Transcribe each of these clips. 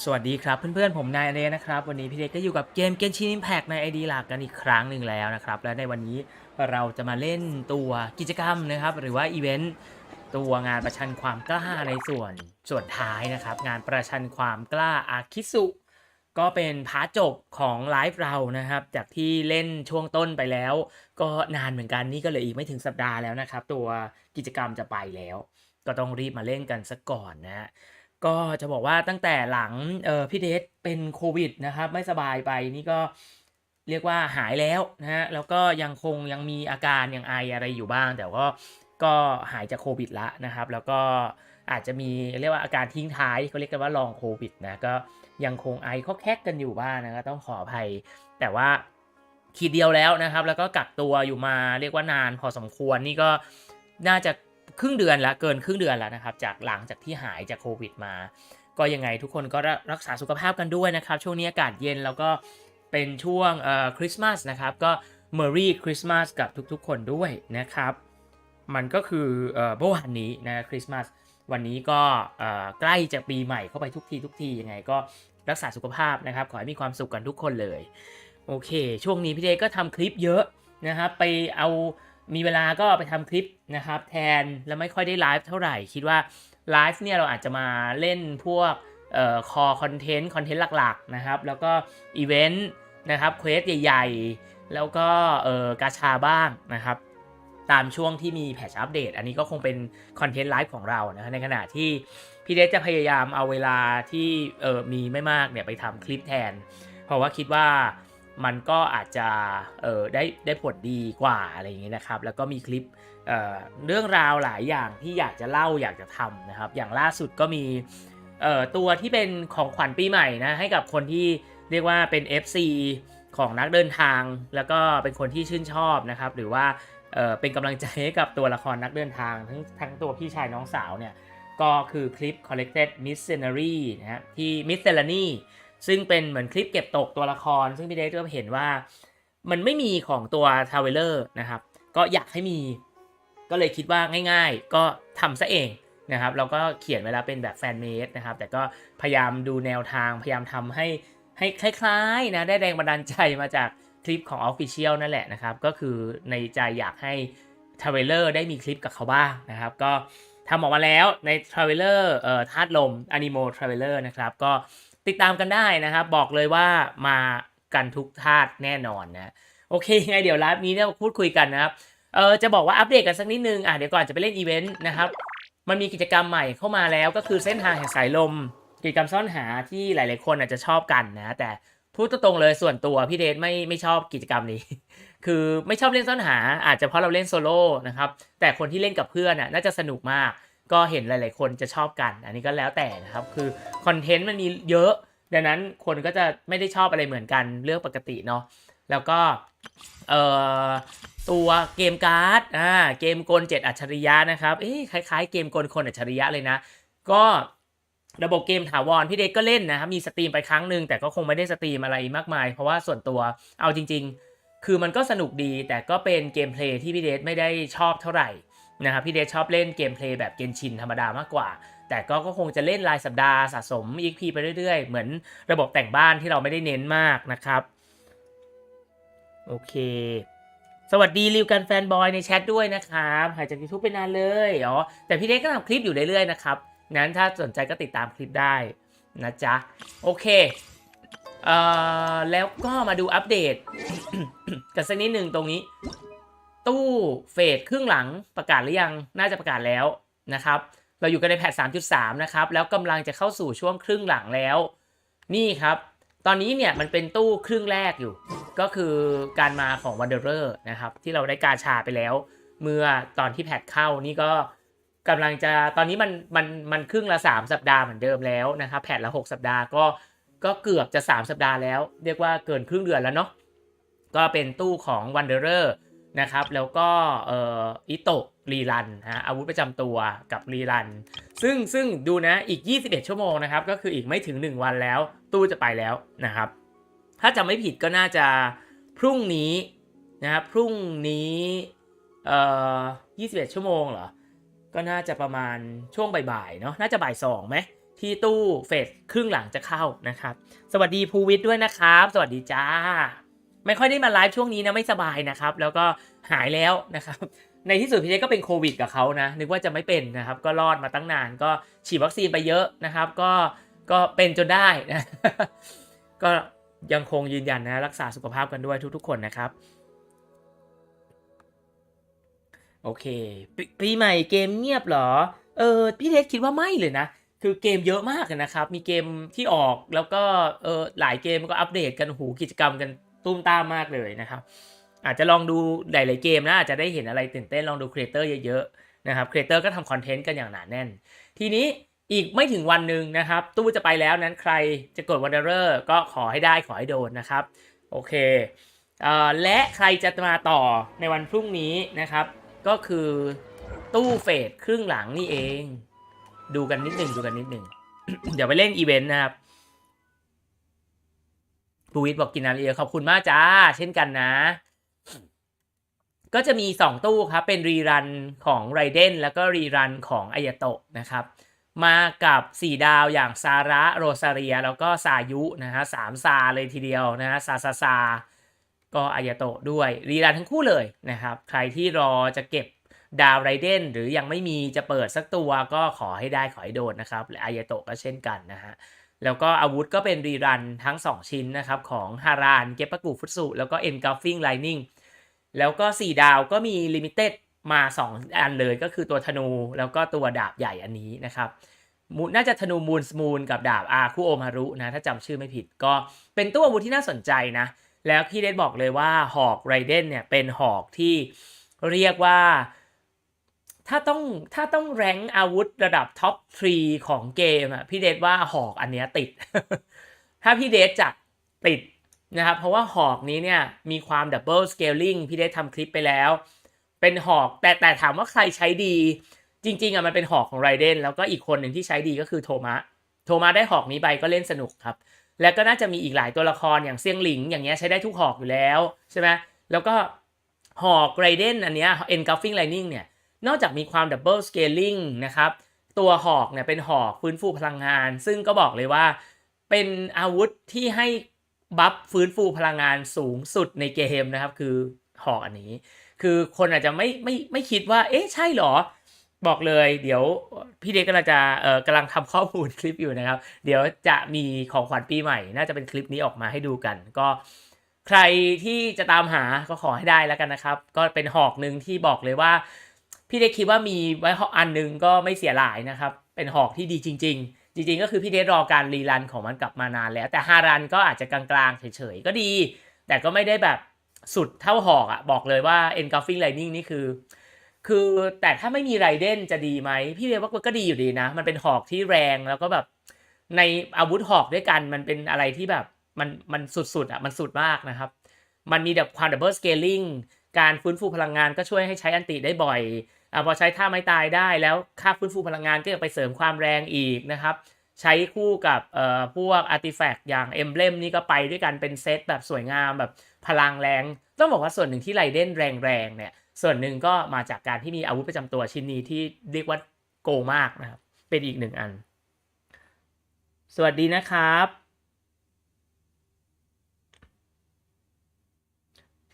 สวัสดีครับเพื่อนๆผมนายอเนนะครับวันนี้พี่เด็กก็อยู่กับเกม Genshin Impact ใน ID หลักกันอีกครั้งหนึ่งแล้วนะครับและในวันนี้เราจะมาเล่นตัวกิจกรรมนะครับหรือว่าอีเวนต์ตัวงานประชันความกล้าในส่วนท้ายนะครับงานประชันความกล้าอาคิสุก็เป็นพาร์ทจบของไลฟ์เรานะครับจากที่เล่นช่วงต้นไปแล้วก็นานเหมือนกันนี่ก็เหลืออีกไม่ถึงสัปดาห์แล้วนะครับตัวกิจกรรมจะไปแล้วก็ต้องรีบมาเล่นกันซะก่อนนะฮะ ก็จะบอกว่าตั้งแต่หลังพี่เดชเป็นโควิดนะครับไม่สบายไปนี่ก็เรียกว่าหายแล้วนะฮะแล้วก็ยังมีอาการยังไออะไรอยู่บ้างแต่ก็หายจากโควิดแล้วนะครับแล้วก็อาจจะมีเรียกว่าอาการทิ้งท้ายเขาเรียกกันว่าลองโควิดนะก็ยังคงไอคอกแคกกันอยู่บ้างนะก็ต้องขออภัยแต่ว่าขีดเดียวแล้วนะครับแล้วก็กักตัวอยู่มาเรียกว่านานพอสมควรนี่ก็น่าจะ ครึ่งเดือนละเกินครึ่งเดือนแล้วนะครับจากหลังจากที่หายจากโควิดมาก็ยังไงทุกคนก็รักษาสุขภาพกันด้วยนะครับช่วงนี้อากาศเย็นแล้วก็เป็นช่วงคริสต์มาสนะครับก็ Merry Christmas กับทุกๆคนด้วยนะครับมันก็คือเมื่อวานนี้นะคริสต์มาสวันนี้ก็ใกล้จะปีใหม่เข้าไปทุกทียังไงก็รักษาสุขภาพนะครับขอให้มีความสุขกันทุกคนเลยโอเคช่วงนี้พี่เดก็ทำคลิปเยอะนะครับไปเอามีเวลาก็ไปทำคลิปนะครับแทนแล้วไม่ค่อยได้ไลฟ์เท่าไหร่คิดว่าไลฟ์เนี่ยเราอาจจะมาเล่นพวกคอคอนเทนต์หลักๆนะครับแล้วก็อีเวนต์นะครับเควสใหญ่ๆแล้วก็กาชาบ้างนะครับตามช่วงที่มีแพทช์อัปเดตอันนี้ก็คงเป็นคอนเทนต์ไลฟ์ของเรานะในขณะที่พี่เดชจะพยายามเอาเวลาที่มีไม่มากเนี่ยไปทำคลิปแทนเพราะว่าคิดว่ามันก็อาจจะได้ผลดีกว่าอะไรอย่างเงี้ยนะครับแล้วก็มีคลิปเรื่องราวหลายอย่างที่อยากจะเล่าอยากจะทำนะครับอย่างล่าสุดก็มีตัวที่เป็นของขวัญปีใหม่นะให้กับคนที่เรียกว่าเป็น FC ของนักเดินทางแล้วก็เป็นคนที่ชื่นชอบนะครับหรือว่าเป็นกำลังใจให้กับตัวละครนักเดินทางทั้งตัวพี่ชายน้องสาวเนี่ยก็คือคลิป collected miscellany นะฮะที่ miscellany ซึ่งเป็นเหมือนคลิปเก็บตกตัวละครซึ่งพี่เดชก็เห็นว่ามันไม่มีของตัว Traveler นะครับก็อยากให้มีก็เลยคิดว่าง่ายๆก็ทำซะเองนะครับเราก็เขียนเวลาเป็นแบบแฟนเมดนะครับแต่ก็พยายามดูแนวทางพยายามทำให้คล้ายๆนะได้แรงบันดาลใจมาจากคลิปของ Official นั่นแหละนะครับก็คือในใจอยากให้ Traveler ได้มีคลิปกับเขาบ้างนะครับก็ทำออกมาแล้วใน Traveler ธาตุลม Animo Traveler นะครับก็ติดตามกันได้นะครับบอกเลยว่ามากันทุกธาตุแน่นอนนะโอเคไงเดี๋ยวไลฟ์นี้เนี่ยพูดคุยกันนะครับจะบอกว่าอัปเดตกันสักนิดนึงเดี๋ยวก่อนจะไปเล่นอีเวนต์นะครับมันมีกิจกรรมใหม่เข้ามาแล้วก็คือเส้นทางแห่งสายลมกิจกรรมซ่อนหาที่หลายๆคนอาจจะชอบกันนะแต่พูดตรงๆเลยส่วนตัวพี่เดชไม่ชอบกิจกรรมนี้ คือไม่ชอบเล่นซ่อนหาอาจจะเพราะเราเล่นโซโล่นะครับแต่คนที่เล่นกับเพื่อนน่าจะสนุกมากก็เห็นหลายๆคนจะชอบกันอันนี้ก็แล้วแต่นะครับคือคอนเทนต์มันมีเยอะดังนั้นคนก็จะไม่ได้ชอบอะไรเหมือนกันเรื่องปกติเนาะแล้วก็เอ่อตัวเกมการ์ดเกมกล7อัจฉริยะนะครับคล้ายๆเกมกลคนอัจฉริยะเลยนะก็ระบบเกมถาวรพี่เด็กก็เล่นนะครับมีสตรีมไปครั้งหนึ่งแต่ก็คงไม่ได้สตรีมอะไรมากมายเพราะว่าส่วนตัวเอาจริงๆคือมันก็สนุกดีแต่ก็เป็นเกมเพลย์ที่พี่เดชไม่ได้ชอบเท่าไหร่นะครับพี่เดชชอบเล่นเกมเพลย์แบบเกนชินธรรมดามากกว่าแต่ก็คงจะเล่นรายสัปดาห์สะสม EXP ไปเรื่อยๆเหมือนระบบแต่งบ้านที่เราไม่ได้เน้นมากนะครับโอเคสวัสดีริวกันแฟนบอยในแชทด้วยนะครับหายจาก YouTube ไปนานเลยแต่พี่เดชก็ทำคลิปอยู่เรื่อยๆนะครับงั้นถ้าสนใจก็ติดตามคลิปได้นะจ๊ะโอเคแล้วก็มาดูอัปเดต กันสักนิดนึงตรงนี้ตู้เฟสครึ่งหลังประกาศหรือยังน่าจะประกาศแล้วนะครับเราอยู่กันในแพท 3.3 นะครับแล้วกำลังจะเข้าสู่ช่วงครึ่งหลังแล้วนี่ครับตอนนี้เนี่ยมันเป็นตู้ครึ่งแรกอยู่ก็คือการมาของ Wanderer นะครับที่เราได้กาชาไปแล้วเมื่อตอนที่แพทเข้านี่ก็กำลังจะตอนนี้มันครึ่งละ3สัปดาห์เหมือนเดิมแล้วนะครับแพทละ6สัปดาห์ก็เกือบจะ3สัปดาห์แล้วเรียกว่าเกินครึ่งเดือนแล้วเนาะก็เป็นตู้ของ Wanderer นะครับแล้วก็อิโตะรีรันอาวุธประจำตัวกับรีรันซึ่งดูนะอีก21ชั่วโมงนะครับก็คืออีกไม่ถึง1วันแล้วตู้จะไปแล้วนะครับถ้าจำไม่ผิดก็น่าจะพรุ่งนี้นะครับพรุ่งนี้21ชั่วโมงเหรอก็น่าจะประมาณช่วงบ่ายๆเนาะน่าจะบ่าย2ไหม ที่ตู้เฟสครึ่งหลังจะเข้านะครับสวัสดีภูวิทย์ด้วยนะครับสวัสดีจ้าไม่ค่อยได้มาไลฟ์ช่วงนี้นะไม่สบายนะครับแล้วก็หายแล้วนะครับในที่สุดพี่เจก็เป็นโควิดกับเขานะนึกว่าจะไม่เป็นนะครับก็รอดมาตั้งนานก็ฉีดวัคซีนไปเยอะนะครับก็เป็นจนได้นะก็ยังคงยืนยันนะรักษาสุขภาพกันด้วยทุกๆคนนะครับโอเคปีใหม่เกมเงียบเหรอพี่เล็กคิดว่าไม่เลยนะคือเกมเยอะมากนะครับมีเกมที่ออกแล้วก็หลายเกมก็อัปเดตกันหูกิจกรรมกันตุ้มตามมากเลยนะครับอาจจะลองดูหลายๆเกมนะอาจจะได้เห็นอะไรตื่นเต้นลองดูครีเอเตอร์เยอะๆนะครับครีเอเตอร์ก็ทำคอนเทนต์กันอย่างหนาแน่นทีนี้อีกไม่ถึงวันหนึ่งนะครับตู้จะไปแล้วนั้นใครจะกดวันเดอร์ก็ขอให้ได้ขอให้โดนนะครับโอเคและใครจะมาต่อในวันพรุ่งนี้นะครับก็คือตู้เฟสครึ่งหลังนี่เองดูกันนิดหนึ่ง เดี๋ยวไปเล่นอีเวนต์นะครับปูวิทบอกกินน้ำเยอะขอบคุณมากจ้าเช่นกันนะก็จะมี2ตู้ครับเป็นรีรันของไรเดนแล้วก็รีรันของอายาโตะนะครับมากับ4ดาวอย่างซาระโรซาเรียแล้วก็ซายุนะฮะ3ซาเลยทีเดียวนะฮะซาก็อายาโตะด้วยรีรันทั้งคู่เลยนะครับใครที่รอจะเก็บดาวไรเดนหรือยังไม่มีจะเปิดสักตัวก็ขอให้ได้ขอให้โดนนะครับและอายาโตะก็เช่นกันนะฮะแล้วก็อาวุธก็เป็นรีรันทั้ง2ชิ้นนะครับของฮารานเกปปะกุฟุตสุแล้วก็Engulfing Lightningแล้วก็4ดาวก็มีลิมิเต็ดมา2อันเลยก็คือตัวธนูแล้วก็ตัวดาบใหญ่อันนี้นะครับน่าจะธนูมูนสมูนกับดาบอาคุโอมารุนะถ้าจำชื่อไม่ผิดก็เป็นตัวอาวุธที่น่าสนใจนะแล้วพี่เดชบอกเลยว่าหอกไรเดนเนี่ยเป็นหอกที่เรียกว่าถ้าต้องแรงอาวุธระดับท็อป3ของเกมอ่ะพี่เดชว่าหอกอันเนี้ยติด ถ้าพี่เดชจัดติดนะครับเพราะว่าหอกนี้เนี่ยมีความดับเบิลสเกลลิงพี่ได้ทำคลิปไปแล้วเป็นหอกแต่ถามว่าใครใช้ดีจริงๆอ่ะมันเป็นหอกของไรเดนแล้วก็อีกคนหนึ่งที่ใช้ดีก็คือโทมัสได้หอกนี้ไปก็เล่นสนุกครับแล้วก็น่าจะมีอีกหลายตัวละครอย่างเซียงหลิงอย่างเงี้ยใช้ได้ทุกหอกอยู่แล้วใช่ไหมแล้วก็หอกไรเดนอันเนี้ย Engulfing Lightning เนี่ยนอกจากมีความดับเบิลสเกลลิงนะครับตัวหอกเนี่ยเป็นหอกฟื้นฟูพลังงานซึ่งก็บอกเลยว่าเป็นอาวุธที่ให้บัฟฟื้นฟูพลังงานสูงสุดในเกมนะครับคือหอกอันนี้คือคนอาจจะไม่คิดว่าเอ๊ะใช่หรอบอกเลยเดี๋ยวพี่เด็กกำลังทำข้อมูลคลิปอยู่นะครับเดี๋ยวจะมีของขวัญปีใหม่น่าจะเป็นคลิปนี้ออกมาให้ดูกันก็ใครที่จะตามหาก็ขอให้ได้แล้วกันนะครับก็เป็นหอกนึงที่บอกเลยว่าพี่เด็กคิดว่ามีไว้อันนึงก็ไม่เสียหลายนะครับเป็นหอกที่ดีจริงๆก็คือพี่เดชรอการรีรันของมันกลับมานานแล้วแต่ฮารันก็อาจจะกลางๆเฉยๆก็ดีแต่ก็ไม่ได้แบบสุดเท่าหอกอ่ะบอกเลยว่า Engulfing Lightning นี่คือแต่ถ้าไม่มีไรเดนจะดีไหมพี่เดชว่าก็ดีอยู่ดีนะมันเป็นหอกที่แรงแล้วก็แบบในอาวุธหอกด้วยกันมันเป็นอะไรที่แบบมันสุดๆอ่ะมันสุดมากนะครับมันมีแบบความดับเบิลสเกลลิงการฟื้นฟูพลังงานก็ช่วยให้ใช้อันติได้บ่อยพอใช้ท่าไม้ตายได้แล้วค่าฟื้นฟูพลังงานก็จะไปเสริมความแรงอีกนะครับใช้คู่กับพวกอาร์ติแฟกต์อย่างเอมเบลมนี่ก็ไปด้วยกันเป็นเซตแบบสวยงามแบบพลังแรงต้องบอกว่าส่วนหนึ่งที่ไรเดนแรงๆเนี่ยส่วนหนึ่งก็มาจากการที่มีอาวุธประจำตัวชิ้นนี้ที่เรียกว่าโกงมากนะครับเป็นอีกหนึ่งอันสวัสดีนะครับ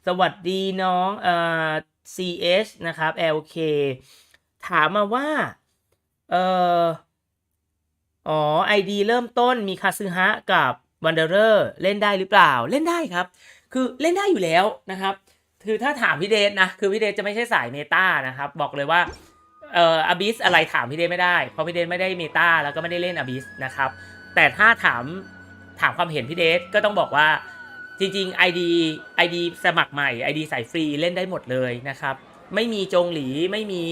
สวัสดีน้องCS นะครับ LK ถามมาว่าID เริ่มต้นมีคาซึฮะกับวันเดอร์เล่นได้หรือเปล่าเล่นได้ครับคือเล่นได้อยู่แล้วนะครับคือถ้าถามพี่เดชนะคือพี่เดชจะไม่ใช่สายเมตานะครับบอกเลยว่าอบิสอะไรถามพี่เดชไม่ได้เพราะพี่เดชไม่ได้เมตาแล้วก็ไม่ได้เล่นอบิสนะครับแต่ถ้าถามความเห็นพี่เดชก็ต้องบอกว่าจริงๆ ID สมัครใหม่ ID สายฟรีเล่นได้หมดเลยนะครับไม่มีจงหลีไม่มี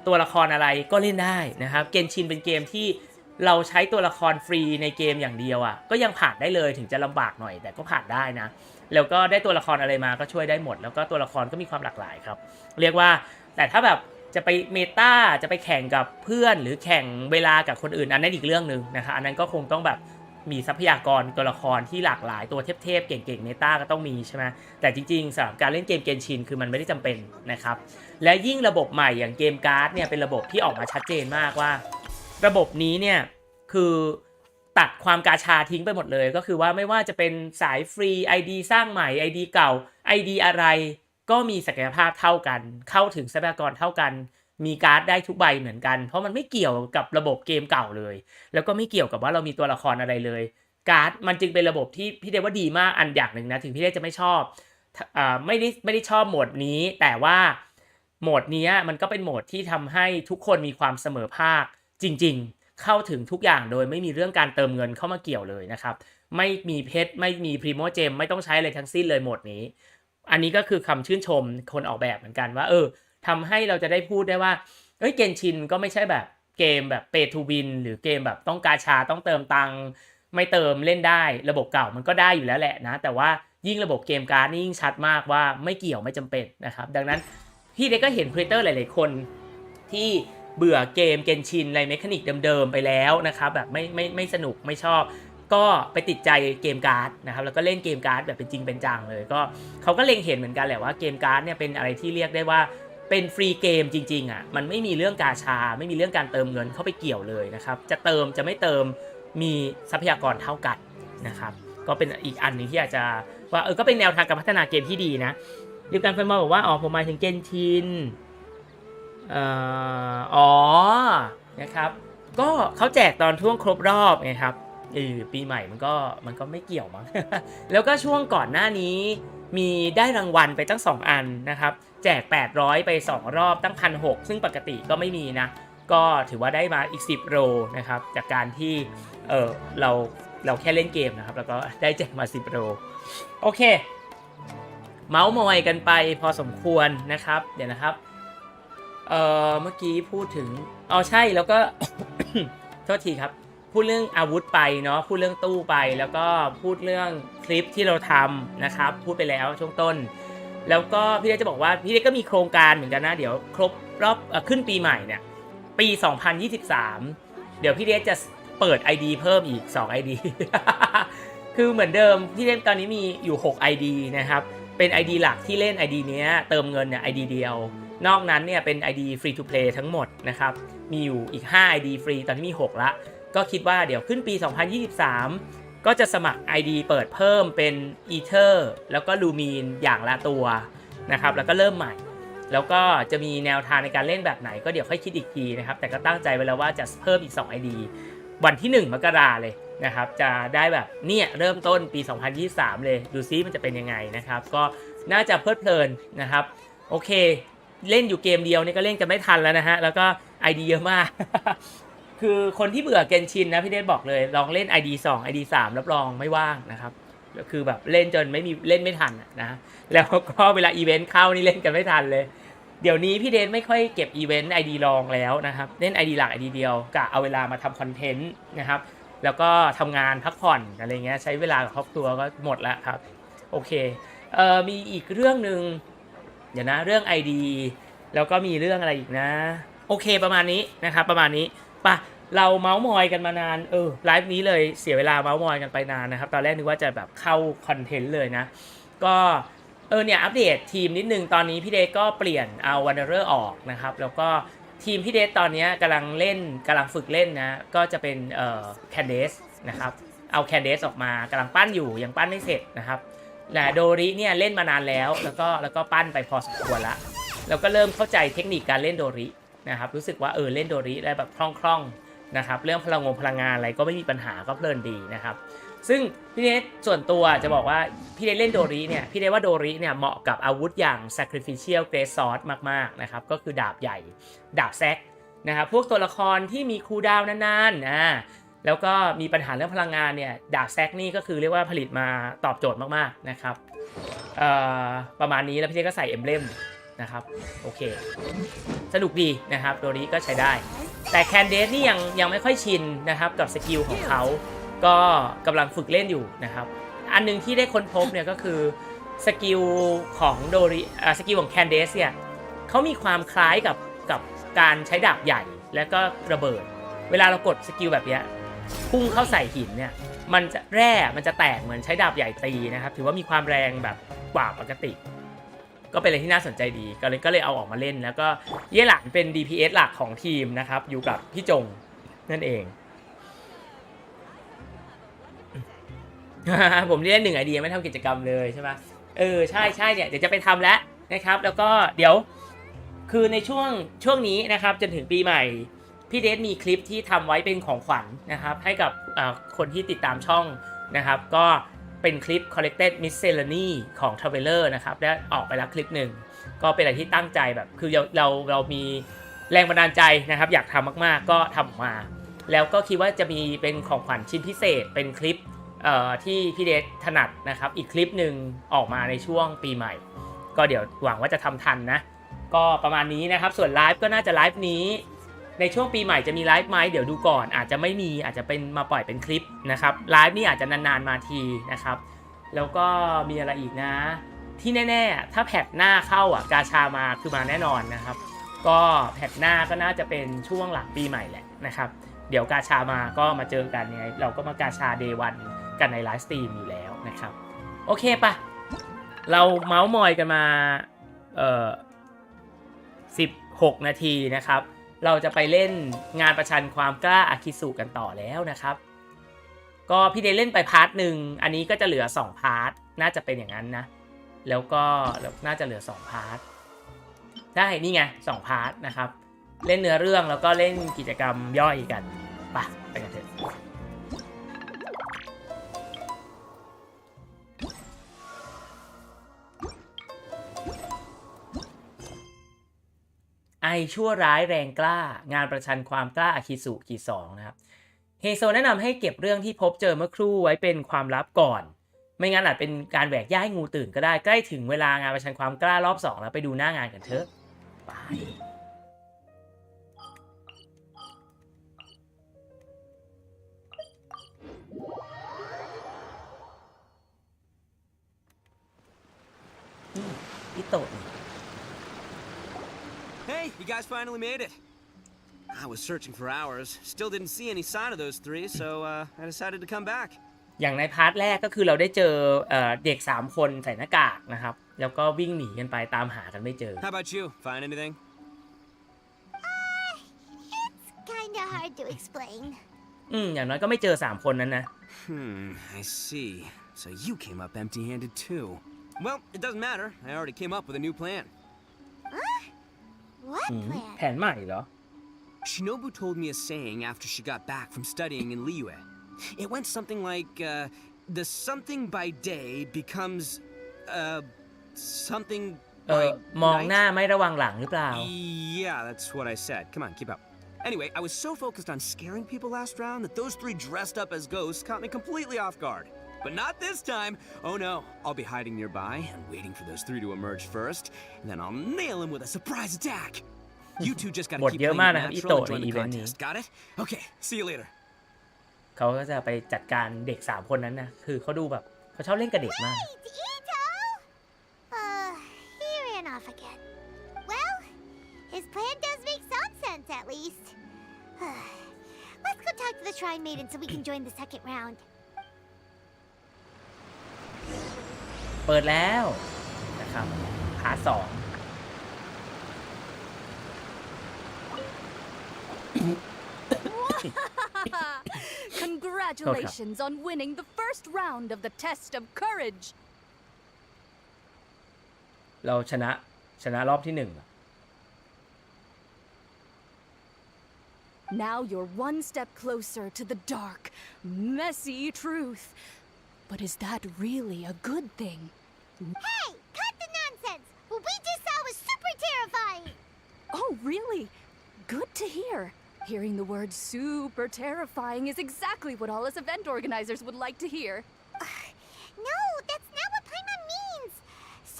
ตัวละครอะไรก็เล่นได้นะครับเกนชินเป็นเกมที่เราใช้ตัวละครฟรีในเกมอย่างเดียวอ่ะก็ยังผ่านได้เลยถึงจะลำบากหน่อยแต่ก็ผ่านได้นะแล้วก็ได้ตัวละครอะไรมาก็ช่วยได้หมดแล้วก็ตัวละครก็มีความหลากหลายครับเรียกว่าแต่ถ้าแบบจะไปเมตาจะไปแข่งกับเพื่อนหรือแข่งเวลากับคนอื่นอันนั้นอีกเรื่องนึงนะครับอันนั้นก็คงต้องแบบมีทรัพยากรตัวละครที่หลากหลายตัวเทพๆเก่งๆเมตาก็ต้องมีใช่ไหมแต่จริงๆสำหรับการเล่นเกมเกนชินคือมันไม่ได้จำเป็นนะครับและยิ่งระบบใหม่อย่างเกมการ์ดเนี่ยเป็นระบบที่ออกมาชัดเจนมากว่าระบบนี้เนี่ย คือตัดความกาชาทิ้งไปหมดเลยก็คือว่าไม่ว่าจะเป็นสายฟรี ID สร้างใหม่ ID เก่า ID อะไรก็มีศักยภาพเท่ากันเข้าถึงทรัพยากรเท่ากันมีการ์ดได้ทุกใบเหมือนกันเพราะมันไม่เกี่ยวกับระบบเกมเก่าเลยแล้วก็ไม่เกี่ยวกับว่าเรามีตัวละครอะไรเลยการ์ดมันจึงเป็นระบบที่พี่เดว่าดีมากอันอย่างหนึ่งนะถึงพี่เดจะไม่ชอบไม่ได้ชอบโหมดนี้แต่ว่าโหมดนี้มันก็เป็นโหมดที่ทำให้ทุกคนมีความเสมอภาคจริงๆเข้าถึงทุกอย่างโดยไม่มีเรื่องการเติมเงินเข้ามาเกี่ยวเลยนะครับไม่มีเพชรไม่มีพรีโมเจมไม่ต้องใช้อะไรทั้งสิ้นเลยโหมดนี้อันนี้ก็คือคำชื่นชมคนออกแบบเหมือนกันว่าทำให้เราจะได้พูดได้ว่าเกนชินก็ไม่ใช่แบบเกมแบบเปทูวินหรือเกมแบบต้องกาชาต้องเติมตังค์ไม่เติมเล่นได้ระบบเก่ามันก็ได้อยู่แล้วแหละนะแต่ว่ายิ่งระบบเกมการ์ดนี่ยิ่งชัดมากว่าไม่เกี่ยวไม่จำเป็นนะครับดังนั้นพี่เด็กก็เห็นครีเอเตอร์หลายๆคนที่เบื่อเกมเกนชินอะไรเมคานิกเดิมๆไปแล้วนะครับแบบไม่สนุกไม่ชอบก็ไปติดใจเกมการ์ดนะครับแล้วก็เล่นเกมการ์ดแบบเป็นจริงเป็นจังเลยก็เขาก็เล็งเห็นเหมือนกันแหละว่าเกมการ์ดเนี่ยเป็นอะไรที่เรียกได้ว่าเป็นฟรีเกมจริงๆมันไม่มีเรื่องกาชาไม่มีเรื่องการเติมเงินเข้าไปเกี่ยวเลยนะครับจะเติมจะไม่เติมมีทรัพยากรเท่ากันนะครับก็เป็นอีกอันนึงที่อาจจะว่าก็เป็นแนวทางการพัฒนาเกมที่ดีนะดิวกันเฟนมาบอกว่าผมหมายถึงเกนชินนะครับก็เขาแจกตอนช่วงครบรอบไงครับปีใหม่มันก็ไม่เกี่ยวมั้ง แล้วก็ช่วงก่อนหน้านี้มีได้รางวัลไปตั้ง2อันนะครับแจก800ไป2รอบตั้ง 1,600 ซึ่งปกติก็ไม่มีนะก็ถือว่าได้มาอีก10โรนะครับจากการที่เราแค่เล่นเกมนะครับแล้วก็ได้แจกมา10โรโอเคเมาส์มอยกันไปพอสมควรนะครับเดี๋ยวนะครับเมื่อกี้พูดถึงใช่แล้วก็ โทษทีครับพูดเรื่องอาวุธไปเนาะพูดเรื่องตู้ไปแล้วก็พูดเรื่องคลิปที่เราทำนะครับพูดไปแล้วช่วงต้นแล้วก็พี่เล็กจะบอกว่าพี่เล็กก็มีโครงการเหมือนกันนะเดี๋ยวครบรอบขึ้นปีใหม่เนี่ยปี2023เดี๋ยวพี่เล็กจะเปิด ID เพิ่มอีก2 ID คือเหมือนเดิมพี่เล็กตอนนี้มีอยู่6 ID นะครับเป็น ID หลักที่เล่น ID เนี้ยเติมเงินเนี่ย ID เดียวนอกนั้นเนี่ยเป็น ID free to play ทั้งหมดนะครับมีอยู่อีก5 ID ฟรีตอนนี้มี6ละก็คิดว่าเดี๋ยวขึ้นปี2023ก็จะสมัคร ID เปิดเพิ่มเป็น Ether แล้วก็ Lumine อย่างละตัวนะครับแล้วก็เริ่มใหม่แล้วก็จะมีแนวทางในการเล่นแบบไหนก็เดี๋ยวค่อยคิดอีกทีนะครับแต่ก็ตั้งใจไว้แล้วว่าจะเพิ่มอีก2 ID วันที่1 มกราเลยนะครับจะได้แบบเนี่ยเริ่มต้นปี2023เลยดูซิมันจะเป็นยังไงนะครับก็น่าจะเพลิดเพลินนะครับโอเคเล่นอยู่เกมเดียวนี่ก็เล่นกันไม่ทันแล้วนะฮะแล้วก็ ID เยอะมาก คือคนที่เบื่อเกนชินนะพี่เดชบอกเลยลองเล่น ID 2 ID 3รับรองไม่ว่างนะครับคือแบบเล่นจนเล่นไม่ทันนะแล้วก็เวลาอีเวนต์เข้านี่เล่นกันไม่ทันเลยเดี๋ยวนี้พี่เดชไม่ค่อยเก็บอีเวนต์ ID รองแล้วนะครับเล่น ID หลัก ID เดียวกะเอาเวลามาทำคอนเทนต์นะครับแล้วก็ทำงานพักผ่อนอะไรเงี้ยใช้เวลากับครอบครัวก็หมดแล้วครับโอเคมีอีกเรื่องนึงเดี๋ยวนะเรื่อง ID แล้วก็มีเรื่องอะไรอีกนะโอเคประมาณนี้นะครับประมาณนี้ป่ะเราเมาส์มอยกันมานานไลฟ์นี้เลยเสียเวลาเมาส์มอยกันไปนานนะครับตอนแรกนึกว่าจะแบบเข้าคอนเทนต์เลยนะก็เนี่ยอัปเดตทีมนิดนึงตอนนี้พี่เดชก็เปลี่ยนเอาวันเดอร์ออกนะครับแล้วก็ทีมพี่เดชตอนนี้กำลังฝึกเล่นนะก็จะเป็นแคนเดสนะครับเอาแคนเดสออกมากำลังปั้นอยู่ยังปั้นไม่เสร็จนะครับแต่โดริเนี่ยเล่นมานานแล้วแล้วก็ปั้นไปพอสมควรละแล้วก็เริ่มเข้าใจเทคนิคการเล่นโดรินะครับรู้สึกว่าเล่นโดริได้แบบคล่องนะครับเรื่องพลังงานอะไรก็ไม่มีปัญหาก็เพลินดีนะครับซึ่งพี่เนทส่วนตัวจะบอกว่าพี่เนทเล่นโดริเนี่ยพี่เนทว่าโดริเนี่ยเหมาะกับอาวุธอย่าง sacrificial great sword มากๆนะครับก็คือดาบใหญ่ดาบแซกนะครับพวกตัวละครที่มีคูลดาวน์นานๆแล้วก็มีปัญหาเรื่องพลังงานเนี่ยดาบแซกนี่ก็คือเรียกว่าผลิตมาตอบโจทย์มากๆนะครับประมาณนี้แล้วพี่เนทก็ใส่เอมเบลมนะครับโอเคสนุกดีนะครับโดริก็ใช้ได้แต่แคนเดสนี่ยังไม่ค่อยชินนะครับกับสกิลของเขาก็กำลังฝึกเล่นอยู่นะครับอันนึงที่ได้ค้นพบเนี่ยก็คือสกิลของโดริสกิลของแคนเดสเนี่ยเขามีความคล้ายกับการใช้ดาบใหญ่แล้วก็ระเบิดเวลาเรากดสกิลแบบนี้พุ่งเข้าใส่หินเนี่ยมันจะแตกเหมือนใช้ดาบใหญ่ตีนะครับถือว่ามีความแรงแบบกว่าปกติก็เป็นอะไรที่น่าสนใจดีก็เลยเอาออกมาเล่นแล้วก็เย่หลันเป็น DPS หลักของทีมนะครับอยู่กับพี่จงนั่นเอง ผมเล่น1 IDไม่ทำกิจกรรมเลยใช่ไหมใช่เนี่ยเดี๋ยวจะไปทำแล้วนะครับแล้วก็เดี๋ยวคือในช่วงนี้นะครับจนถึงปีใหม่พี่เดชมีคลิปที่ทำไว้เป็นของขวัญนะครับให้กับคนที่ติดตามช่องนะครับก็เป็นคลิป collected miscellany ของ Traveler นะครับและออกไปแล้วคลิปหนึ่งก็เป็นอะไรที่ตั้งใจแบบคือเรามีแรงบันดาลใจนะครับอยากทำมากๆก็ทำออกมาแล้วก็คิดว่าจะมีเป็นของขวัญชิ้นพิเศษเป็นคลิปที่พี่เดชถนัดนะครับอีกคลิปหนึ่งออกมาในช่วงปีใหม่ก็เดี๋ยวหวังว่าจะทำทันนะก็ประมาณนี้นะครับส่วนไลฟ์ก็น่าจะไลฟ์นี้ในช่วงปีใหม่จะมีไลฟ์ไหมเดี๋ยวดูก่อนอาจจะไม่มีอาจจะเป็นมาปล่อยเป็นคลิปนะครับไลฟ์นี่อาจจะนานๆมาทีนะครับแล้วก็มีอะไรอีกนะที่แน่ๆถ้าแพทหน้าเข้าอ่ะกาชามาคือมาแน่นอนนะครับก็แพทหน้าก็น่าจะเป็นช่วงหลังปีใหม่แหละนะครับเดี๋ยวกาชามาก็มาเจอกันไงเราก็มากาชาเดย์วันกันในไลฟ์สตรีมอยู่แล้วนะครับโอเคปะเราเมาส์มอยกันมา16 นาทีนะครับเราจะไปเล่นงานประชันความกล้าอาคิสุกันต่อแล้วนะครับก็พี่เดเล่นไปพาร์ทหนึ่งอันนี้ก็จะเหลือ2พาร์ทน่าจะเป็นอย่างนั้นนะแล้วก็น่าจะเหลือ2พาร์ทได้นี่ไง2พาร์ทนะครับเล่นเนื้อเรื่องแล้วก็เล่นกิจกรรมย่อยกันไปกันเถอะไอชั่วร้ายแรงกล้างานประชันความกล้าอาคิสุขี2นะครับเฮโซแนะนำให้เก็บเรื่องที่พบเจอเมื่อครู่ไว้เป็นความลับก่อนไม่งั้นอาจเป็นการแหวกย่าให้งูตื่นก็ได้ใกล้ถึงเวลางานประชันความกล้ารอบ2แล้วไปดูหน้างานกันเถอะไปอิโตะHey, you guys finally made it. I was searching for hours. Still didn't see any sign of those three, so I decided to come back. อย่างในพาร์ทแรกก็คือเราได้เจอเด็ก3 คนใส่หน้ากากนะครับแล้วก็วิ่งหนีกันไปตามหากันไม่เจอ How about you? Find anything? It's kind of hard to explain. อย่างน้อยก็ไม่เจอ3 คนนั้นนะ I see. So you came up empty-handed too. Well, it doesn't matter. I already came up with a new plan. What plan? แผนใหม่เหรอ Shinobu told me a saying after she got back from studying in Liyue. It went something like, the something by day becomes, something by มอง night? หน้าไม่ระวังหลังหรือเปล่า Yeah, that's what I said. Come on, keep up. Anyway, I was so focused on scaring people last round that those three dressed up as ghosts caught me completely off guard. But not this time. Oh no, I'll be hiding nearby and waiting for those three to emerge first, and then I'll nail them with a surprise attack. You two just gotta keep playing it natural and join the contest. Got it? Okay, see you later. เขาก็จะไปจัดการเด็ก3 คนนั้นนะคือเขาดูแบบเขาชอบเล่นกับเด็กมาก Ito? He ran off again. Well, his plan does make some sense at least. Let's go talk to the Shrine Maiden so we can join the second round. เปิดแล้วนะครับพาร์ท 2 Congratulations on winning the first round of the test of courage. เราชนะรอบที่ Now you're one step closer to the dark, messy truth. But is that really a good thing? Hey, cut the nonsense! What we just saw was super terrifying! Oh, really? Good to hear. Hearing the word super terrifying is exactly what all us event organizers would like to hear. No, that's not what Paimon means!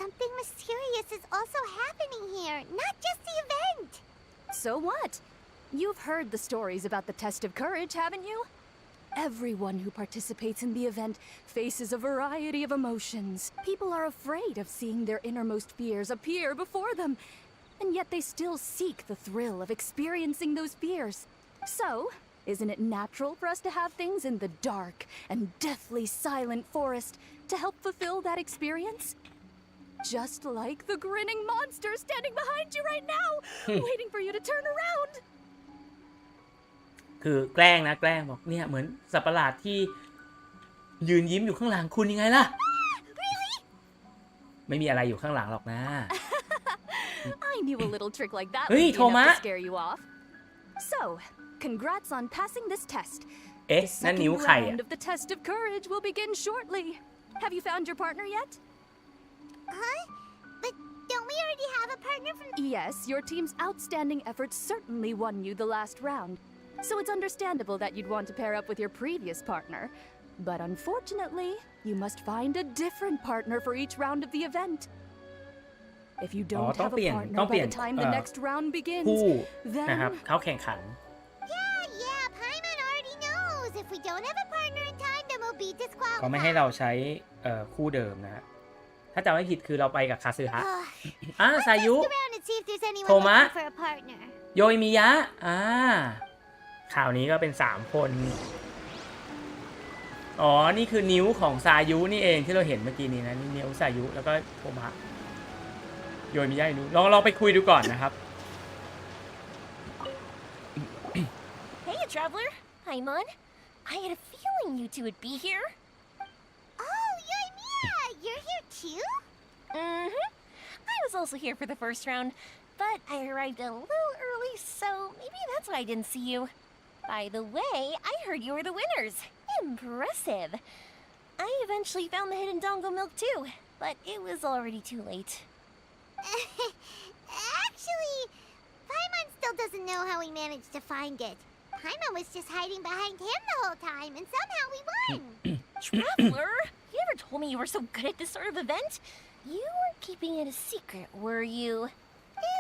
Something mysterious is also happening here, not just the event! So what? You've heard the stories about the test of courage, haven't you? Everyone who participates in the event faces a variety of emotions. People are afraid of seeing their innermost fears appear before them, and yet they still seek the thrill of experiencing those fears. So, isn't it natural for us to have things in the dark and deathly silent forest to help fulfill that experience? Just like the grinning monster standing behind you right now, waiting for you to turn around. คือแกล้งบอกเนี่ยเหมือนสัตว์ประหลาดที่ ยืนยิ้มอยู่ข้างหลังคุณยังไงล่ะ ไม่มีอะไรอยู่ข้างหลังหรอกนะ I knew a little trick like that เฮ้ย would โท be enough มะ to scare you off. So, congrats on passing this test. เอ๊ะ The นั่น second นิ้วใคร round of the test of courage will begin shortly. Have you found your partner yet? Huh? But don't we already have a partner from... Yes, your team's outstanding efforts certainly won you the last round. So it's understandable that you'd want to pair up with your previous partner. But unfortunately, you must find a different partner for each round of the event. If you don't have a partner by the time the next round begins, คู่ then นะครับเขาแข่งขัน Yeah, Paimon already knows. If we don't have a partner in time, then we'll be เขาไม่ให้ disqualified. เราใช้คู่เดิมนะฮะถ้าจำไม่ผิดคือเราไปกับคาซึฮะ Let's ซายุ ask around and see if there's anyone Toma. looking for a partner. โยอิมิยะข่าวนี้ก็เป็น3คนอ๋อนี่คือนิ้วของซายุนี่เองที่เราเห็นเมื่อกี้นี้นะนี่นิ้วซายุแล้วก็โทมะโยอิมิยะนิ้วลองไปคุยดูก่อนนะครับ Hey, traveler. Paimon. I had a feeling you two would be here. Oh, Yoimiya, you're here too? Mm-hmm. I was also here for the first round, but I arrived a little early, so maybe that's why I didn't see you. By the way, I heard you were the winners. Impressive. I eventually found the hidden dongo milk too, but it was already too late. Actually, Paimon still doesn't know how we managed to find it. Paimon was just hiding behind him the whole time, and somehow we won. Traveler, you never told me you were so good at this sort of event. You weren't keeping it a secret, were you?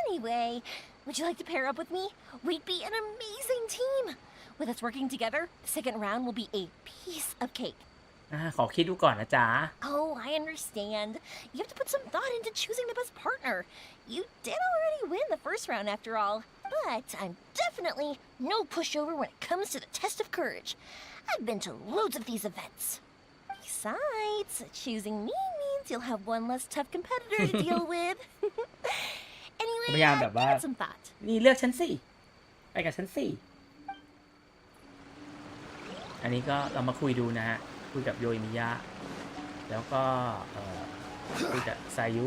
Anyway, would you like to pair up with me? We'd be an amazing team. With us working together, the second round will be a piece of cake. ขอคิดดูก่อนนะจ๊ะ Oh, I understand. You have to put some thought into choosing the best partner. You did already win the first round after all. But I'm definitely no pushover when it comes to the test of courage. I've been to loads of these events. Besides, choosing me means you'll have one less tough competitor to deal with. พยายาม Anyway, แบบว่า add some thought. นี่เลือกฉันสิไปกับฉันสิอันนี้ก็เรามาคุยดูนะฮะคุยกับโยอิมิยะแล้วก็คุยกับซายุ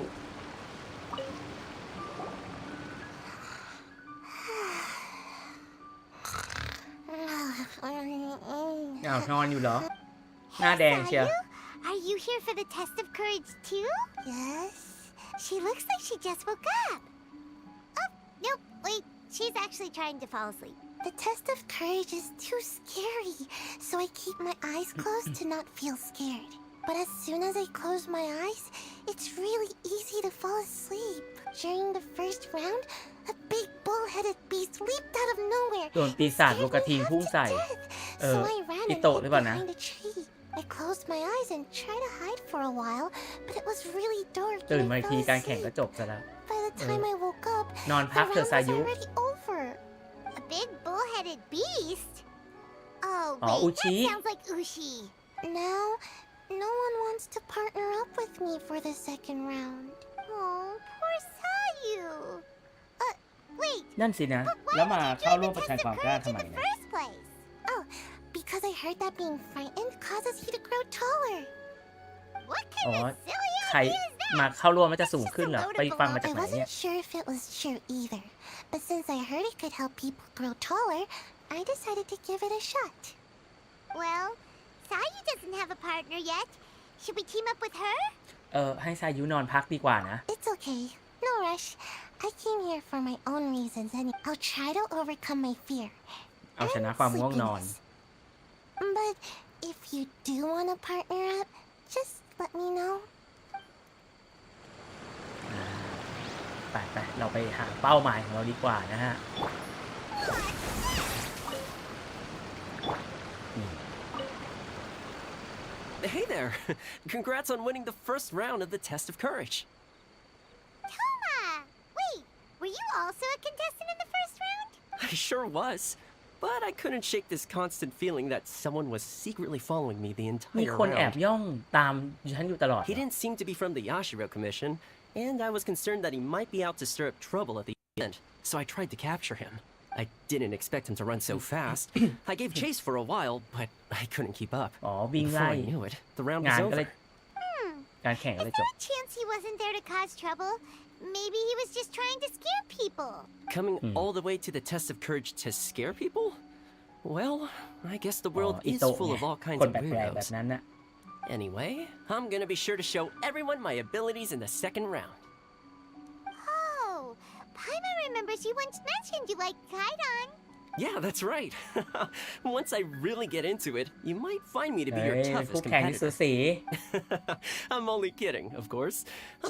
อ้าวนอนอยู่เหรอ หน้าแดงเชียว Are you here for the test of courage too? Yes. She looks like she just woke up. Oh, nope, wait. She's actually trying to fall asleep. The test of courage is too scary, so I keep my eyes closed to not feel scared. But as soon as I close my eyes, it's really easy to fall asleep. During the first round, a big bull-headed beast leaped out of nowhere. โดนปีศาจโลกาทีนพุ่งใส่ So I ran อิ and โตะ hid หรือเปล่านะ behind a tree. I closed my eyes and tried to hide for a while, but it was really dark ตื่น and มา I อีกที fell การแข่งก็ asleep. จบซะแล้ว By the time I woke up, นอน the พัก round เถอะ was ซายุ already over. A big bull-headed beast? Oh, Oh, wait, Uchi. that sounds like Uchi. Now, no one wants to partner up with me for the second round. Oh, poor Sayu. Wait, นั่นสินะ but why แล้ว did มา you เข้า join ร่ว the มประชัน test ควา of มกล้า courage ทำ in ไม the นะ first place? Oh, because I heard that being frightened causes you to grow taller. What kind Oh, of silly ใคร idea is that? มาเข้าร่วมมันจะสูงขึ้นเหรอ ไปฟังมาจาก I ไหนเนี่ย wasn't sure if it was true either, but since I heard it could help people grow taller, I decided to give it a shot. Well, Sayu doesn't have a partner yet. Should we team up with her? ให้ซายุนอนพักดีกว่านะ It's okay. No rush. I came here for my own reasons and I'll try to overcome my fear. เอาชนะความง่วงนอน But if you do want to partner up, just let me know. ไปเราไปหาเป้าหมายของเราดีกว่านะฮะ Hey there! Congrats on winning the first round of the test of courage. Toma! Wait, were you also a contestant in the first round? I sure was. But I couldn't shake this constant feeling that someone was secretly following me the มี entire คนแอบ round. ย่องตามฉันอยู่ตลอด He didn't seem to be from the Yashiro Commission, and I was concerned that he might be out to stir up trouble at the end, so I tried to capture him. I didn't expect him to run so fast. I gave chase for a while, but I couldn't keep up. อ๋อวิ่ง Before ไล่ I knew it, the round งา was นก็เล over. ยการแข่งก็เลย Is จ there บ a chance he wasn't there to cause trouble? Maybe he was just trying to scare people. Coming all the way to the test of courage to scare people? Well, I guess the อ๋อ world อี is โตะ full ไง of all ค kinds น of แปลกๆแบบ weirdos. นั้นน่ะ Anyway, I'm gonna be sure to show everyone my abilities in the second round. Oh, Paimon remembers you once mentioned you liked Kaidan. Yeah, that's right. Once I really get into it, you might find me to be เฮ้ your ย toughest คู่แข่งที่สู competitor. สี I'm only kidding, of course.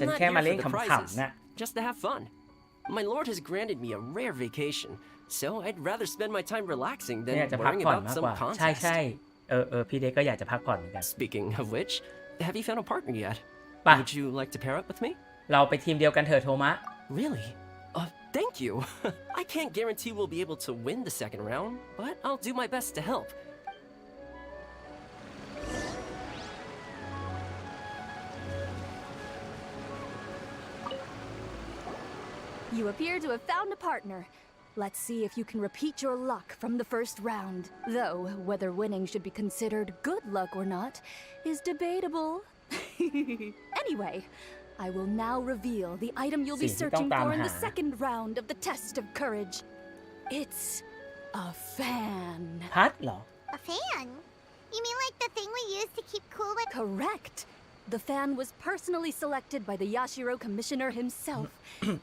ฉั I'm น not แค่มา here เล่น for the ข prizes, ำๆน่ะ just to have fun. My lord has granted me a rare vacation, so I'd rather spend my time relaxing เนี่ย than จะพัก worrying ผ่อน about มาก some กว่า ใช่ contest. ใช่พี่เด็กก็อยากจะพักผ่อนเหมือนกัน Speaking of which, have you found a partner yet? ป่ะ Would you like to pair up with me? เราไปทีมเดียวกันเถอะโทมะ Really? Thank you. I can't guarantee we'll be able to win the second round, but I'll do my best to help. You appear to have found a partner. Let's see if you can repeat your luck from the first round. Though, whether winning should be considered good luck or not is debatable. Anyway, I will now reveal the item you'll be สิ่งที่ต้อง searching ตาม for in หา the second round of the test of courage. It's a fan. พัดเหรอ A fan? You mean like the thing we use to keep cool when... Correct. The fan was personally selected by the Yashiro Commissioner himself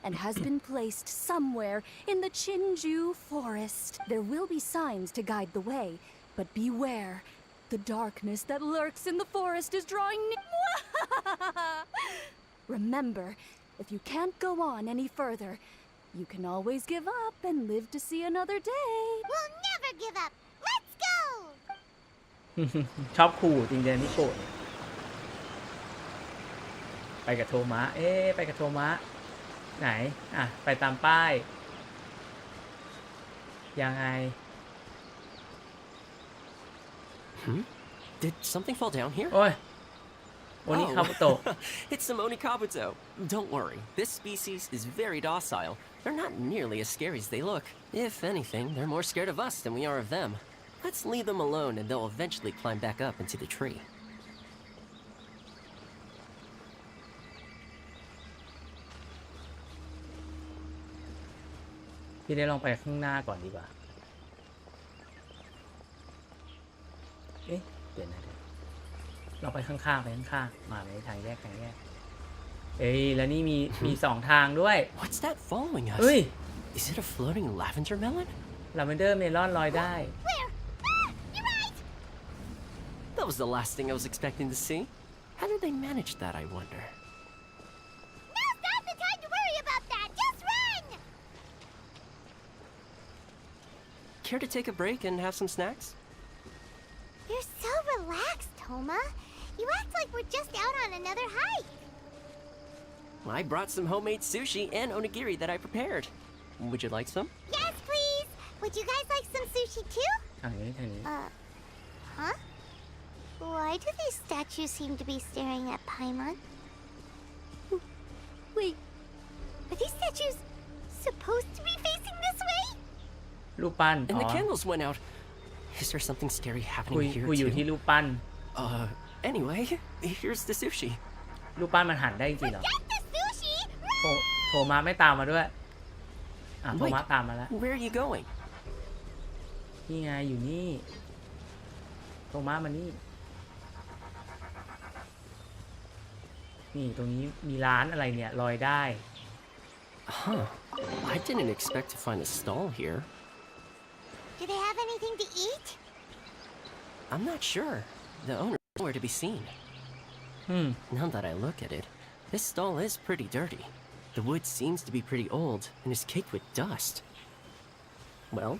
and has been placed somewhere in the Chinju Forest. There will be signs to guide the way, but beware. The darkness that lurks in the forest is drawing near. Remember, if you can't go on any further, you can always give up and live to see another day. We'll never give up. Let's go! ชอบขู่จริงเดนนิโกะไปกับโทมะไปกับโทมะไหนไปตามป้ายยังไง Did something fall down here? โอ้ยโอนิคาบุโตะ It's some Onikabuto. Don't worry, this species is very docile. They're not nearly as scary as they look. If anything, they're more scared of us than we are of them. Let's leave them alone and they'll eventually climb back up into the tree. พี่ได้ลองไปข้างหน้าก่อนดีกว่าเดี๋ยวนะเราไปข้างๆมาในทางแยกแล้วนี่มีสองทางด้วย What's that following us? เฮ้ย Is it a floating lavender melon? ลาเวนเดอร์เมลอนลอยได้ Where? You're right! That was the last thing I was expecting to see. How did they manage that, I wonder? Now's not the time to worry about that! Just run! Care to take a break and have some snacks? You're so relaxed, Toma. You act like we're just out on another hike. I brought some homemade sushi and onigiri that I prepared. Would you like some? Yes, please! Would you guys like some sushi too? ทางนี้ Huh? Why do these statues seem to be staring at Paimon? Wait, are these statues supposed to be facing this way? รูปปั้น And the candles went out. Is there something scary คุ happening ย here อยู่ที่ too? รูปปั้น Anyway, here's the sushi. รูปปั้นมันหันได้จริงเหรอ Get the sushi! โทมะไม่ตามมาด้วยโทมะตามมาแล้ว Where are you going? นี่ไงอยู่นี่โทมะมานี่ตรงนี้มีร้านอะไรเนี่ยลอยได้ Huh. I didn't expect to find a stall here. Do they have anything to eat? I'm not sure. The owner is nowhere to be seen. Now that I look at it, this stall is pretty dirty. The wood seems to be pretty old and is caked with dust. Well,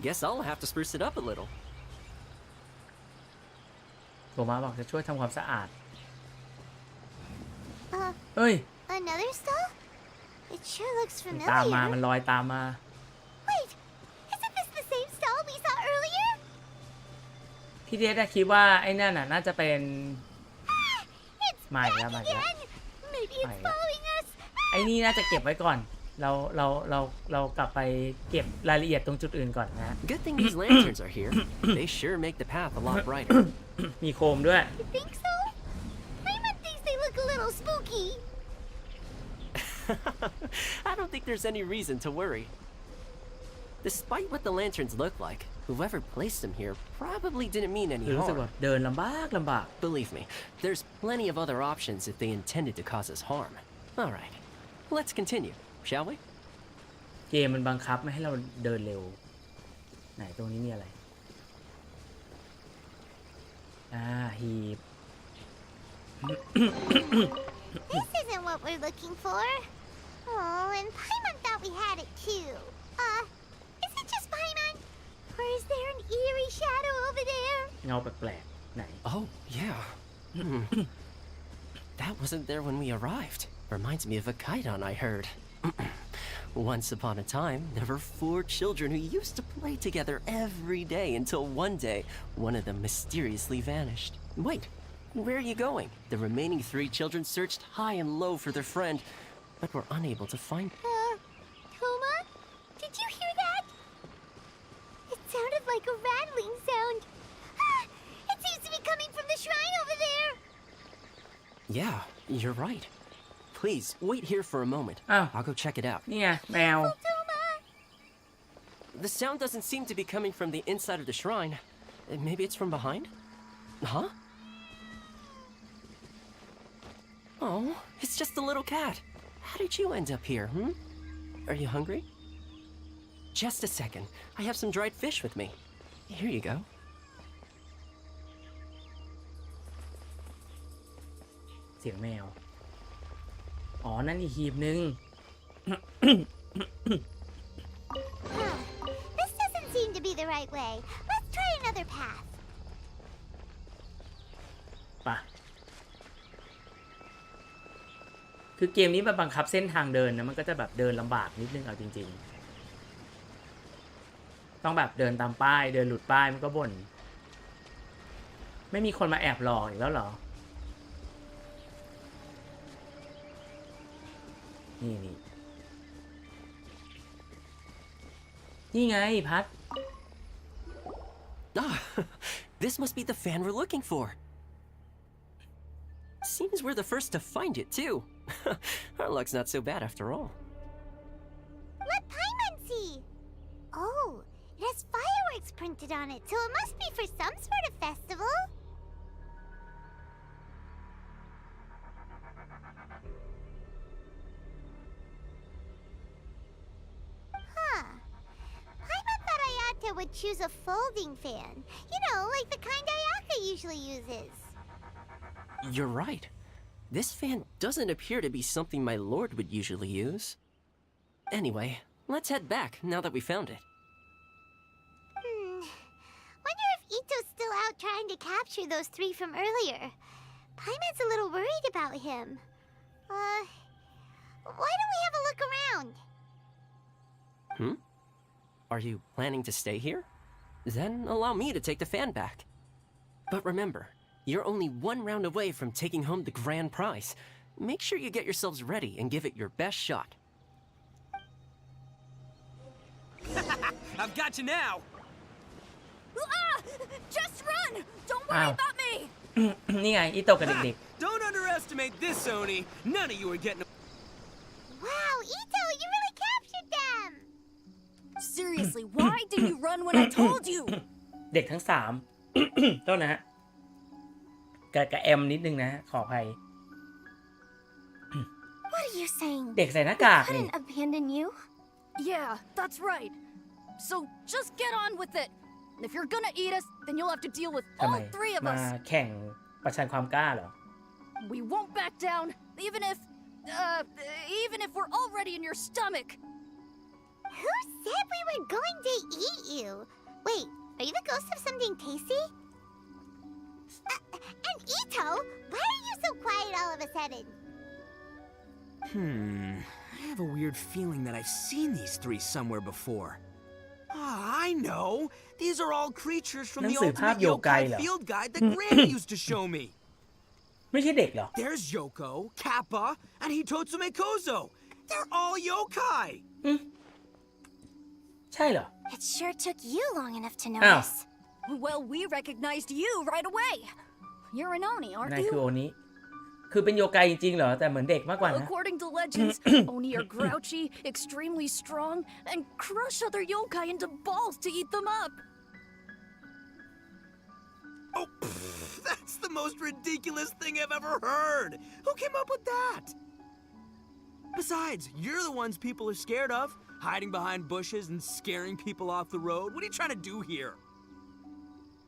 guess I'll have to spruce it up a little. โทมะบอกจะช่วยทำความสะอาด Uh, เฮ้ย another stall? It sure looks ตามมา familiar. มันลอยตามมา Wait, isn't this the same stall we saw earlier? พี่เดชคิดว่าไอ้นั่นน่าจะเป็น It's มาอีก back แล้ว again! Maybe it's Mày á. following us! ไอ้นี่น่าจะเก็บไว้ก่อน เรากลับไปเก็บรายละเอียดตรงจุดอื่นก่อนนะ Good thing these lanterns are here. They sure make the path a lot brighter. มีโคมด้วย You think so? Paimon thinks they look a little spooky. I don't think there's any reason to worry. Despite what the lanterns look like, whoever placed them here probably didn't mean any รู้สึกแบ harm. บเดินลำบาก Believe me, there's plenty of other options if they intended to cause us harm. Alright, let's continue, shall we? เกมมันบังคับไม่ให้เราเดินเร็วไหนตรงนี้มีอะไรหีบ This isn't what we're looking for. Oh, and Paimon thought we had it too. Is it just Paimon? Or is there an eerie shadow over there? เงาแปลกๆไหน Oh, yeah. That wasn't there when we arrived. Reminds me of a kaidan I heard. Once upon a time, there were 4 children who used to play together every day until one day, one of them mysteriously vanished. Wait, where are you going? The remaining 3 children searched high and low for their friend, but were unable to find Toma? Did you hear that? It sounded like a rattling sound. It seems to be coming from the shrine over there. Yeah, you're right. Please, wait here for a moment. Oh. I'll go check it out. นี่ไงแมว Toma! The sound doesn't seem to be coming from the inside of the shrine. Maybe it's from behind? Huh? Oh, it's just a little cat. How did you end up here, Are you hungry? Just a second. I have some dried fish with me. Here you go. เสียงแมว อ๋อ นั่นอีกหีบนึง This doesn't seem to be the right way. Let's try another path. ปะคือเกมนี้มันบังคับเส้นทางเดินนะ มันก็จะแบบเดินลำบากนิดนึงเอาจริงๆ ต้องแบบเดินตามป้าย เดินหลุดป้ายมันก็บ่น ไม่มีคนมาแอบหลอกอีกแล้วเหรอ นี่ไงพัด Ah, this must be the fan we're looking for. Seems we're the first to find it, too. Our luck's not so bad after all. Let Paimon see. Oh, it has fireworks printed on it, so it must be for some sort of festival. Paimon thought Ayata would choose a folding fan. You know, like the kind Ayaka usually uses. You're right. This fan doesn't appear to be something my lord would usually use. Anyway, let's head back now that we found it. Wonder if Ito's still out trying to capture those 3 from earlier. Paimon's a little worried about him. Why don't we have a look around? Are you planning to stay here? Then allow me to take the fan back. But remember, you're only 1 round away from taking home the grand prize. Make sure you get yourselves ready and give it your best shot. I've got you now! Just run! Don't worry about me! นี่ไงอีโตกับเด็ก Don't underestimate this, Oni! None of you are getting... Wow, Ito, you really captured them! Seriously, why didn't you run when I told you? ๆ เด็กทั้ง 3 ต้นนะฮะกับแอมนิดนึงนะขออภัย What are you saying? เด็กใส่หน้ากากนี่ Couldn't abandon you? Yeah, that's right. So just get on with it. If you're gonna eat us, then you'll have to deal with ทำไม all 3 of มา us. แข่งประชันความกล้าเหรอ We won't back down, even if we're already in your stomach. Who said we were going to eat you? Wait, are you the ghost of something tasty? And Ito, why are you so quiet all of a sudden? I have a weird feeling that I've seen these 3 somewhere before. I know! These are all creatures from the หนังสือภาพ ultimate โยไก yokai เหรอ field guide that Granny used to show me. ไม่ใช่เด็กเหรอ There's Yoko, Kappa, and Hitotsume Kozo. They're all yokai. ใช่เหรอ It sure took you long enough to Oh. notice. Well, we recognized you right away. You're an Oni, นา aren't ยคือ you? โอนิคือเป็นโยไกจริงๆเหรอแต่เหมือนเด็กมากกว่านะ According to legends, Oni are grouchy, extremely strong, and crush other yokai into balls to eat them up. Oh, that's the most ridiculous thing I've ever heard. Who came up with that? Besides, you're the ones people are scared of, hiding behind bushes and scaring people off the road. What are you trying to do here?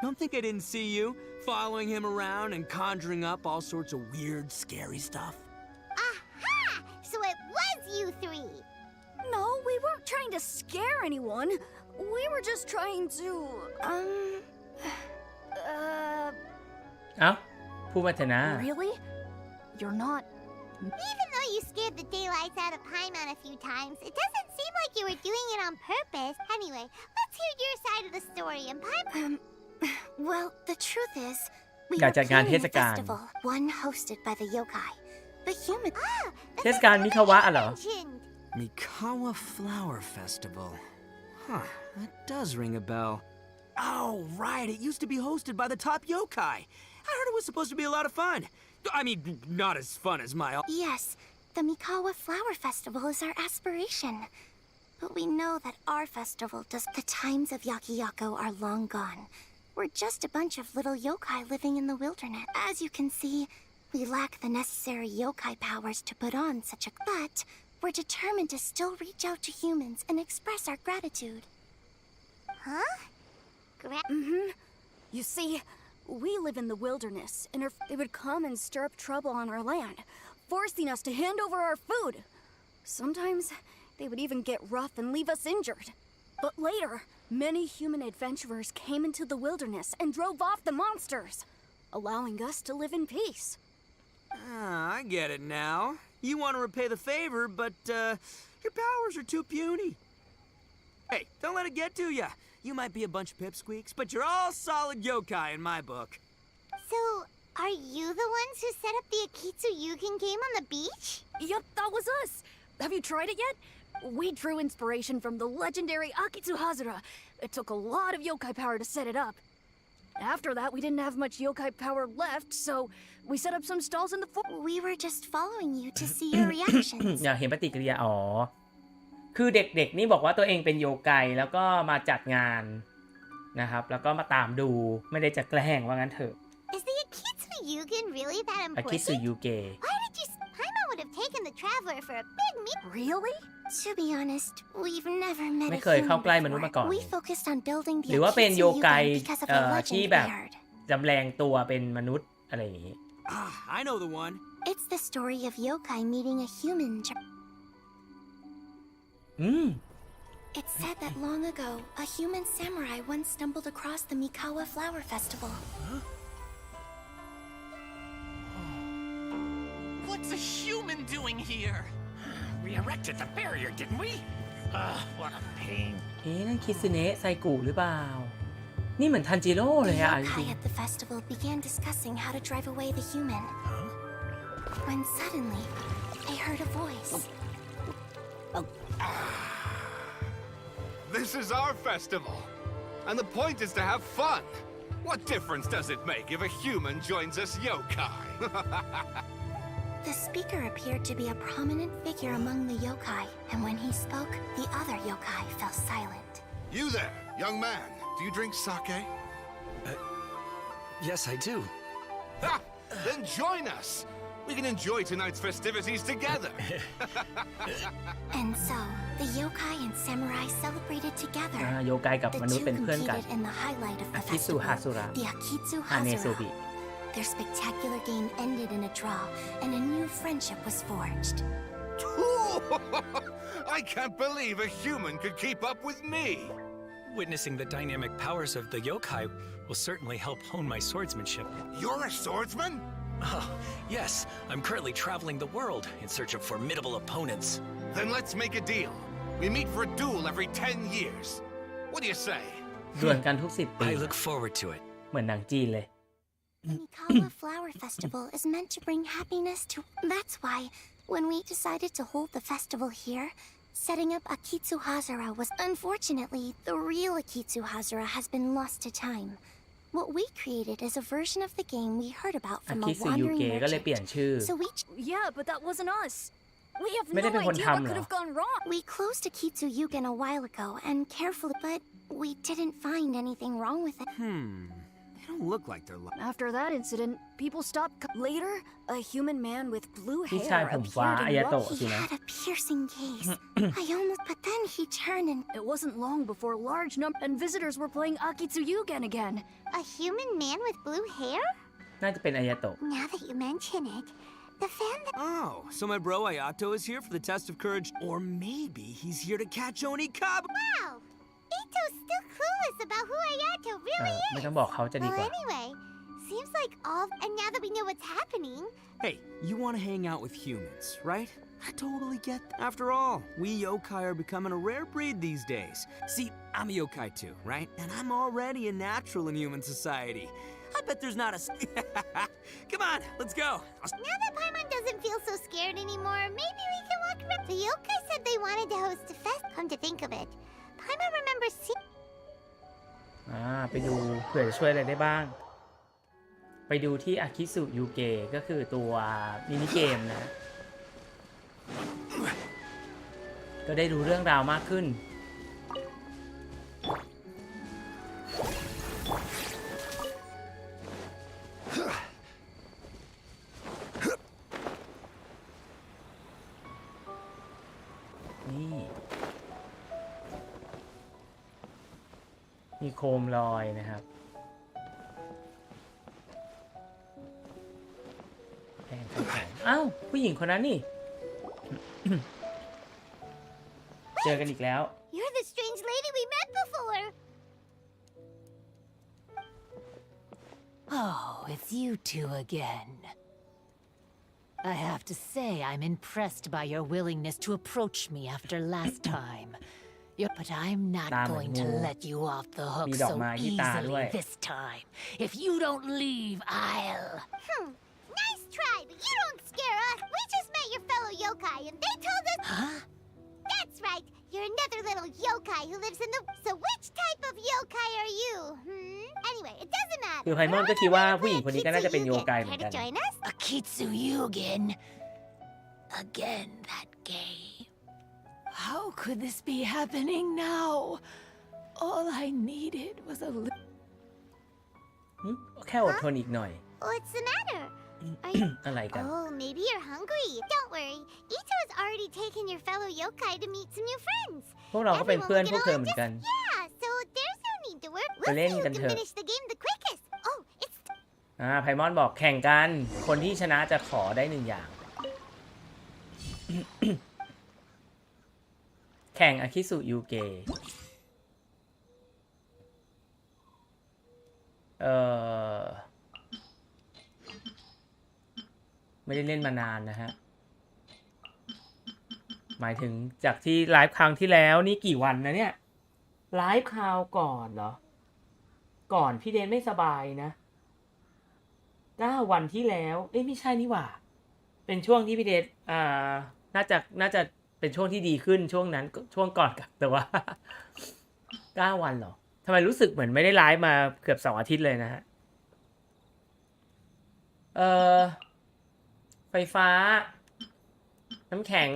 Don't think I didn't see you, following him around and conjuring up all sorts of weird, scary stuff. Aha! So it was you three. No, we weren't trying to scare anyone. We were just trying to, เอ้าพูดมาเถอะนะ really? You're not. Even though you scared the daylights out of Paimon a few times, it doesn't seem like you were doing it on purpose. Anyway, let's hear your side of the story. And well, the truth is, we Gak were jalan planning a Hezekiah. festival, one hosted by the yokai. The human. Ah, เทศกาลมิคาวะเหรอ mentioned. Mikawa Flower Festival. Huh, that does ring a bell. Oh, right, it used to be hosted by the top yokai. I heard it was supposed to be a lot of fun. I mean, not as fun as my... Yes, the Mikawa Flower Festival is our aspiration. But we know that our festival does. The times of Yakiyako are long gone. We're just a bunch of little yokai living in the wilderness. As you can see, we lack the necessary yokai powers to put on such a... But we're determined to still reach out to humans and express our gratitude. Huh? You see, we live in the wilderness, and they would come and stir up trouble on our land, forcing us to hand over our food. Sometimes they would even get rough and leave us injured. But later, many human adventurers came into the wilderness and drove off the monsters, allowing us to live in peace. I get it now. You want to repay the favor, but your powers are too puny. Hey, don't let it get to ya. You might be a bunch of pipsqueaks, but you're all solid yokai in my book. So, are you the ones who set up the Akitsu Yugen game on the beach? Yup, that was us. Have you tried it yet? We drew inspiration from the legendary Akitsu Hazura. It took a lot of yokai power to set it up. After that, we didn't have much yokai power left, so we set up some stalls in the forest. We were just following you to see your reactions. อยากเห็นปฏิกิริยาอ๋อคือเด็กๆนี่บอกว่าตัวเองเป็นโยไกแล้วก็มาจัดงานนะครับแล้วก็มาตามดูไม่ได้จะแกล้งว่างั้นเถอะ Is the Akitsu Yugen really that อากิสึ important? ยูเก Why did you... Paimon would have taken the Traveler for a big meal. Really? To be honest, we've never met ไม่ a เคยเข้า human ใกล้มนุษย์มาก่อน before. We focused on building หรือ the ว่าเป็นโย Akitsu ไก Yugen because of a ที่ legend แบ we บ heard. จำแรงตัวเป็นมนุษย์อะไรอย่างนี้ Ah, I know the one. It's the story of yokai meeting a human. อืม It's said that long ago, a human samurai once stumbled across the Mikawa Flower Festival. What's a human doing here? We erected the barrier, didn't we? What a pain. เอ๊ะนั่นคิซึเนะไซกุหรือเปล่านี่เหมือนทันจิโร่ The เลยอะจริ yokai ง at the festival began discussing how to drive away the human. When suddenly, they heard a voice. This is our festival, and the point is to have fun. What difference does it make if a human joins us yokai? The speaker appeared to be a prominent figure among the yokai, and when he spoke, the other yokai fell silent. You there, young man, do you drink sake? Yes, I do. Ha! Then join us. We can enjoy tonight's festivities together. And so, the yokai and samurai celebrated together. โยไกกับ The มนุษย์ two เป็นเพื่อนกัน competed in the highlight of the อากิสึ festival, ฮาซุระ the Akitsu ฮาเนโซบิ Hazura. Their spectacular game ended in a draw, and a new friendship was forged. I can't believe a human could keep up with me. Witnessing the dynamic powers of the yokai will certainly help hone my swordsmanship. You're a swordsman? Oh, yes, I'm currently traveling the world in search of formidable opponents. Then let's make a deal. We meet for a duel every 10 years. What do you say? ดวลกันทุก10 ปี I look forward to it. เหมือนหนังจีนเลย The Mikawa Flower Festival is meant to bring happiness to... That's why When we decided to hold the festival here, setting up Akitsu Hazara was unfortunately the real Akitsu Hazara has been lost to time. What we created is a version of the game we heard about from a wandering merchant. ก็เลยเปลี่ยนชื่อ So we Yeah, but that wasn't us. We have ไม่ได้ no เป็นคน idea ทำ what เหร could อ have gone wrong. we closed Akitsu Yugen a while ago and carefully, but we didn't find anything wrong with it. They don't look like they're After that incident, people stopped. Later, a human man with blue พี่ hair ชายผมฟ้า appeared อา in ยาโตะ Rocky. สิ He นะ had a piercing gaze. But then he turned and It wasn't long before large number and visitors were playing Akitsu Yugen again. a human man with blue hair? น่าจะเป็นอายาโตะ Now that you mention it, the fan that Oh, so my bro Ayato is here for the test of courage, or maybe he's here to catch Oni Kab. wow, Ito's still clueless about who Ayato เอ really อ ไม่ is. ต้องบอกเขาจะดีก Well, ว่า anyway, seems like and now that we know what's happening, Hey, you want to hang out with humans, right? I totally get that. After all, we yokai are becoming a rare breed these days. See, I'm a yokai too, right? And I'm already a natural in human society. I bet there's not a... Come on, let's go. now that Paimon doesn't feel so scared anymore, maybe we can walk around. The yokai said they wanted to host a fest. Come to think of it, Paimon remembers seeing ไปดูเผื่อจะช่วยอะไรได้บ้าง ไปดูที่อาคิสุยูเกะก็คือตัวมินิเกมนะ ก็ได้รู้เรื่องราวมากขึ้น นี่มีโคมลอยนะครับแข่งอ้าวผู้หญิงคนนั้นนี่ เจอกันอีกแล้ว You're the strange lady we met before. Oh, it's you two again. I have to say I'm impressed by your willingness to approach me after last time. But I'm not going to let you off the hook so easily this time. If you don't leave, I'll... Nice try, but you don't scare us. We just met your fellow yokai and they told us... Huh? That's right. You're another little yokai who lives in the... So which type of yokai are you? Anyway, it doesn't matter. คือไพมอนก็คิดว่าผู้หญิงคนนี้ก็น่าจะเป็นโยไกเหมือนกัน Care to join us? Akitsu Yugen. Again, that game. How could this be happening now? All I needed was a little... แค่อดทนอีกหน่อย What's the matter? Are you... อะไรกัน Oh, maybe you're hungry. Don't worry. Ito has already taken your fellow yokai to meet some new friends. พวกเราก็เป็นเพื่อนพวกเธอเหมื Everyone อนกัน will get along just... Yeah, so there's no need to worry. ไป We'll เล่น see who กัน can เถอะ finish the game the quickest. Oh, it's... ไพมอนบอกแข่งกัน คนที่ชนะจะขอได้หนึ่งอย่าง แข่งอาคิสุยูเกะไม่ได้เล่นมานานนะฮะ หมายถึงจากที่ไลฟ์ครั้งที่แล้วนี่กี่วันนะเนี่ย ไลฟ์คราวก่อนเหรอ ก่อนพี่เดนไม่สบายนะ9 วันที่แล้ว ไม่ใช่นี่หว่า เป็นช่วงที่พี่เดนน่าจะเป็นช่วงที่ดีขึ้นช่วงนั้นช่วงก่อนกับแต่ว่า 9 วันเหรอทำไมรู้สึกเหมือนไม่ได้ไลฟ์มาเกือบ2 อาทิตย์เลยนะฮะไฟฟ้า น้ำแข็ง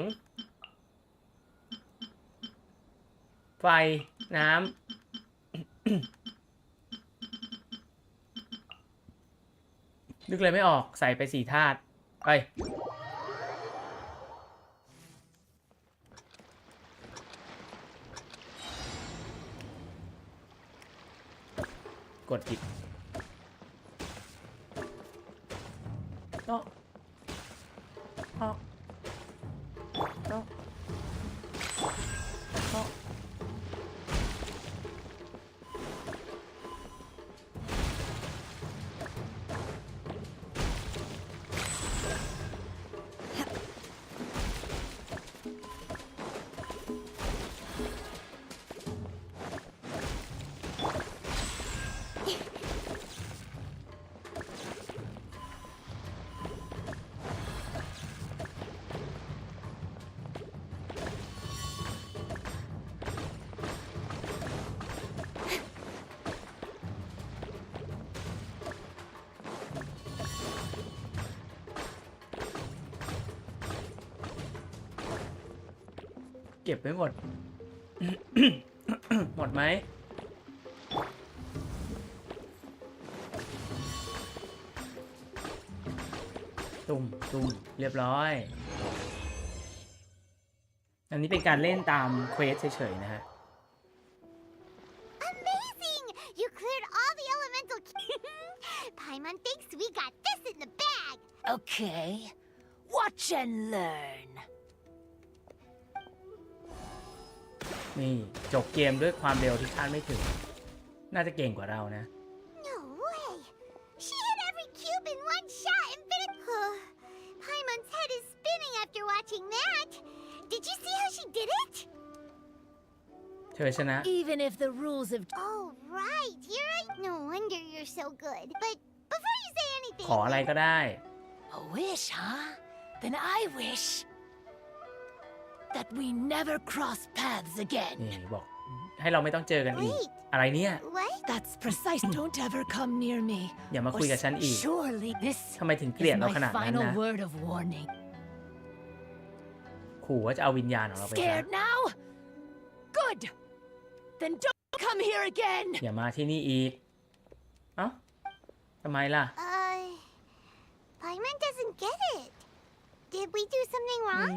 ไฟ น้ำ นึกเลยไม่ออกใส่ไป4 ธาตุไปกดผิดก็ เก็บไม่หมด หมดไหมตุ่มเรียบร้อย อันนี้เป็นการเล่นตามเควสเฉยๆนะฮะ Amazing! You cleared all the elemental. Paimon thinks we got this in the bag. Okay, watch and learn. นี่จบเกมด้วยความเร็วที่คาดไม่ถึง น่าจะเก่งกว่าเรานะ No way! She hit every cube in one shot, Infinite. Paimon's head is spinning after watching that. Did you see how she did it? เธอชนะ Even if the rules of Oh, right. You're right. No wonder you're so good. But before you say anything, ขออะไรก็ได้ a wish, huh? Then I wish that we never cross paths again. นี่บอกให้เราไม่ต้องเจอกันอีก Wait. อะไรเนี่ย what? That's precise. Don't ever come near me. อย่ามาคุยกับฉันอีก Surely this ทำไมถึงเกลียด is เราข my นาดนั้น final นะ word of warning. ขู่ว่าจะเอาวิญญาณของเราไปใช้ Scared now? Good. Then don't come here again. อย่ามาที่นี่อีก เอ้าทำไมล่ะ Paimon doesn't get it. Did we do something wrong?